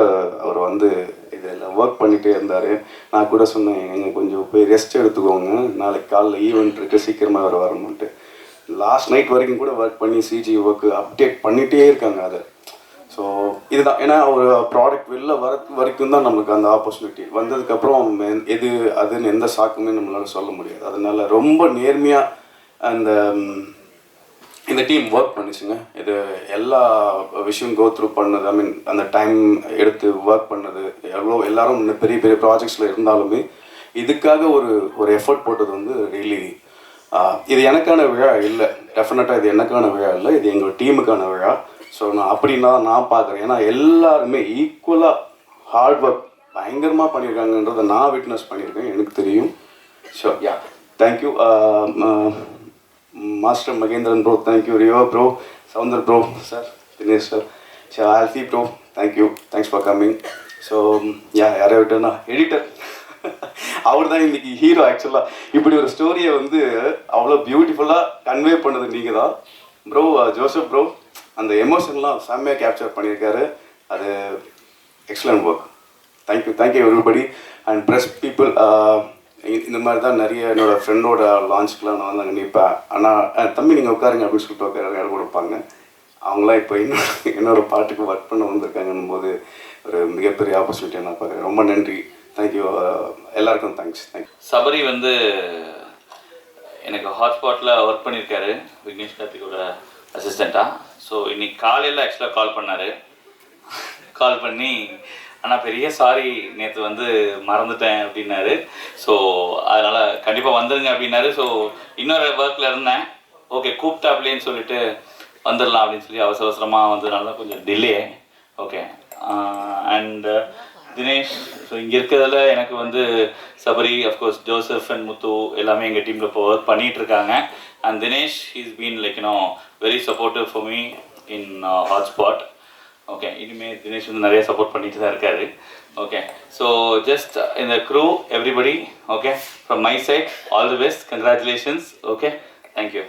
அவர் வந்து இதில் ஒர்க் பண்ணிகிட்டே இருந்தார். நான் கூட சொன்னேன், எங்கள் கொஞ்சம் போய் ரெஸ்ட் எடுத்துக்கோங்க, நாளைக்கு காலைல ஈவெண்ட் இருக்குது, சீக்கிரமாக வரணுன்ட்டு. லாஸ்ட் நைட் வரைக்கும் கூட ஒர்க் பண்ணி சிஜி ஒர்க்கு அப்டேட் பண்ணிகிட்டே இருக்காங்க அதை. ஸோ இதுதான், ஏன்னா ஒரு ப்ராடக்ட் வெளில வரைக்கும் தான் நம்மளுக்கு அந்த ஆப்பர்ச்சுனிட்டி. வந்ததுக்கப்புறம் எது அதுன்னு எந்த சாக்குமே நம்மளால் சொல்ல முடியாது. அதனால ரொம்ப நேர்மையாக இந்த டீம் ஒர்க் பண்ணிச்சுங்க. இது எல்லா விஷயம் கோ த்ரூ பண்ணது, ஐ மீன் அந்த டைம் எடுத்து ஒர்க் பண்ணது, எல்லாரும் பெரிய பெரிய ப்ராஜெக்ட்ஸில் இருந்தாலுமே இதுக்காக ஒரு எஃபர்ட் போட்டது வந்து ரியலி. இது எனக்கான விழா இல்லை, டெஃபினட்டாக இது எனக்கான விழா இல்லை, இது எங்கள் டீமுக்கான விழா. ஸோ நான் அப்படின்னா நான் பார்க்குறேன். ஏன்னா எல்லாருமே ஈக்குவலாக ஹார்ட் ஒர்க் பயங்கரமாக பண்ணியிருக்காங்கன்றதை நான் விட்னஸ் பண்ணியிருக்கேன், எனக்கு தெரியும். So yeah, thank you master Mahendran bro, thank you Rio bro, Soundar bro, sir Dinesh sir, Alfie bro, thank you, thanks for coming. So யாரை விட்டேன்னா எடிட்டர், அவர் தான் இன்றைக்கி ஹீரோ. ஆக்சுவலாக இப்படி ஒரு ஸ்டோரியை வந்து அவ்வளோ பியூட்டிஃபுல்லாக கன்வே பண்ணது நீங்கள் தான் ப்ரோ. ஜோசப் ப்ரோ அந்த எமோஷன்லாம் செம்மையாக கேப்சர் பண்ணியிருக்காரு. அது excellent work. Thank you everybody and press people. இந்த மாதிரி தான் நிறைய என்னோடய ஃப்ரெண்டோட லான்ச்சுக்கெலாம் நான் வந்து அங்கே நிற்பேன். ஆனால் தம்பி நீங்கள் உட்காருங்க அப்படின்னு சொல்லிட்டு உட்கார இடம் கொடுப்பாங்க. அவங்களாம் இப்போ என்னோடய பாட்டுக்கு ஒர்க் பண்ண வந்திருக்காங்கன்னும் போது ஒரு மிகப்பெரிய ஆப்பர்ச்சுனிட்டியாக நான் பார்க்குறேன். ரொம்ப நன்றி, தேங்க்யூ எல்லாருக்கும் தேங்க்ஸ். தேங்க்யூ. சபரி வந்து எனக்கு ஹாட்ஸ்பாட்டில் ஒர்க் பண்ணியிருக்காரு விக்னேஷ் கார்த்திகோட அசிஸ்டண்ட்டாக. ஸோ இன்னைக்கு காலையில் ஆக்சுவலாக கால் பண்ணி ஆனால் பெரிய சாரி நேற்று வந்து மறந்துட்டேன் அப்படின்னாரு. ஸோ அதனால் கண்டிப்பாக வந்துடுங்க அப்படின்னாரு. ஸோ இன்னொரு ஒர்க்கில் இருந்தேன், ஓகே கூப்பிட்டாப்லேன்னு சொல்லிட்டு வந்துடலாம் அப்படின்னு சொல்லி அவசரமாக வந்ததுனால கொஞ்சம் delay. Okay and Dinesh, so இங்கே இருக்கிறதுல எனக்கு வந்து Sabari, of course Joseph and Muthu எல்லாமே எங்கள் டீமில் இப்போ ஒர்க் பண்ணிகிட்ருக்காங்க. And Dinesh is been like very supportive for me in hotspot. Okay, இனிமேல் தினேஷ் வந்து நிறைய சப்போர்ட் பண்ணிட்டு தான் இருக்காரு. ஓகே, ஸோ ஜஸ்ட் இந்த crew everybody, okay, from my side all the best, congratulations. Okay, thank you.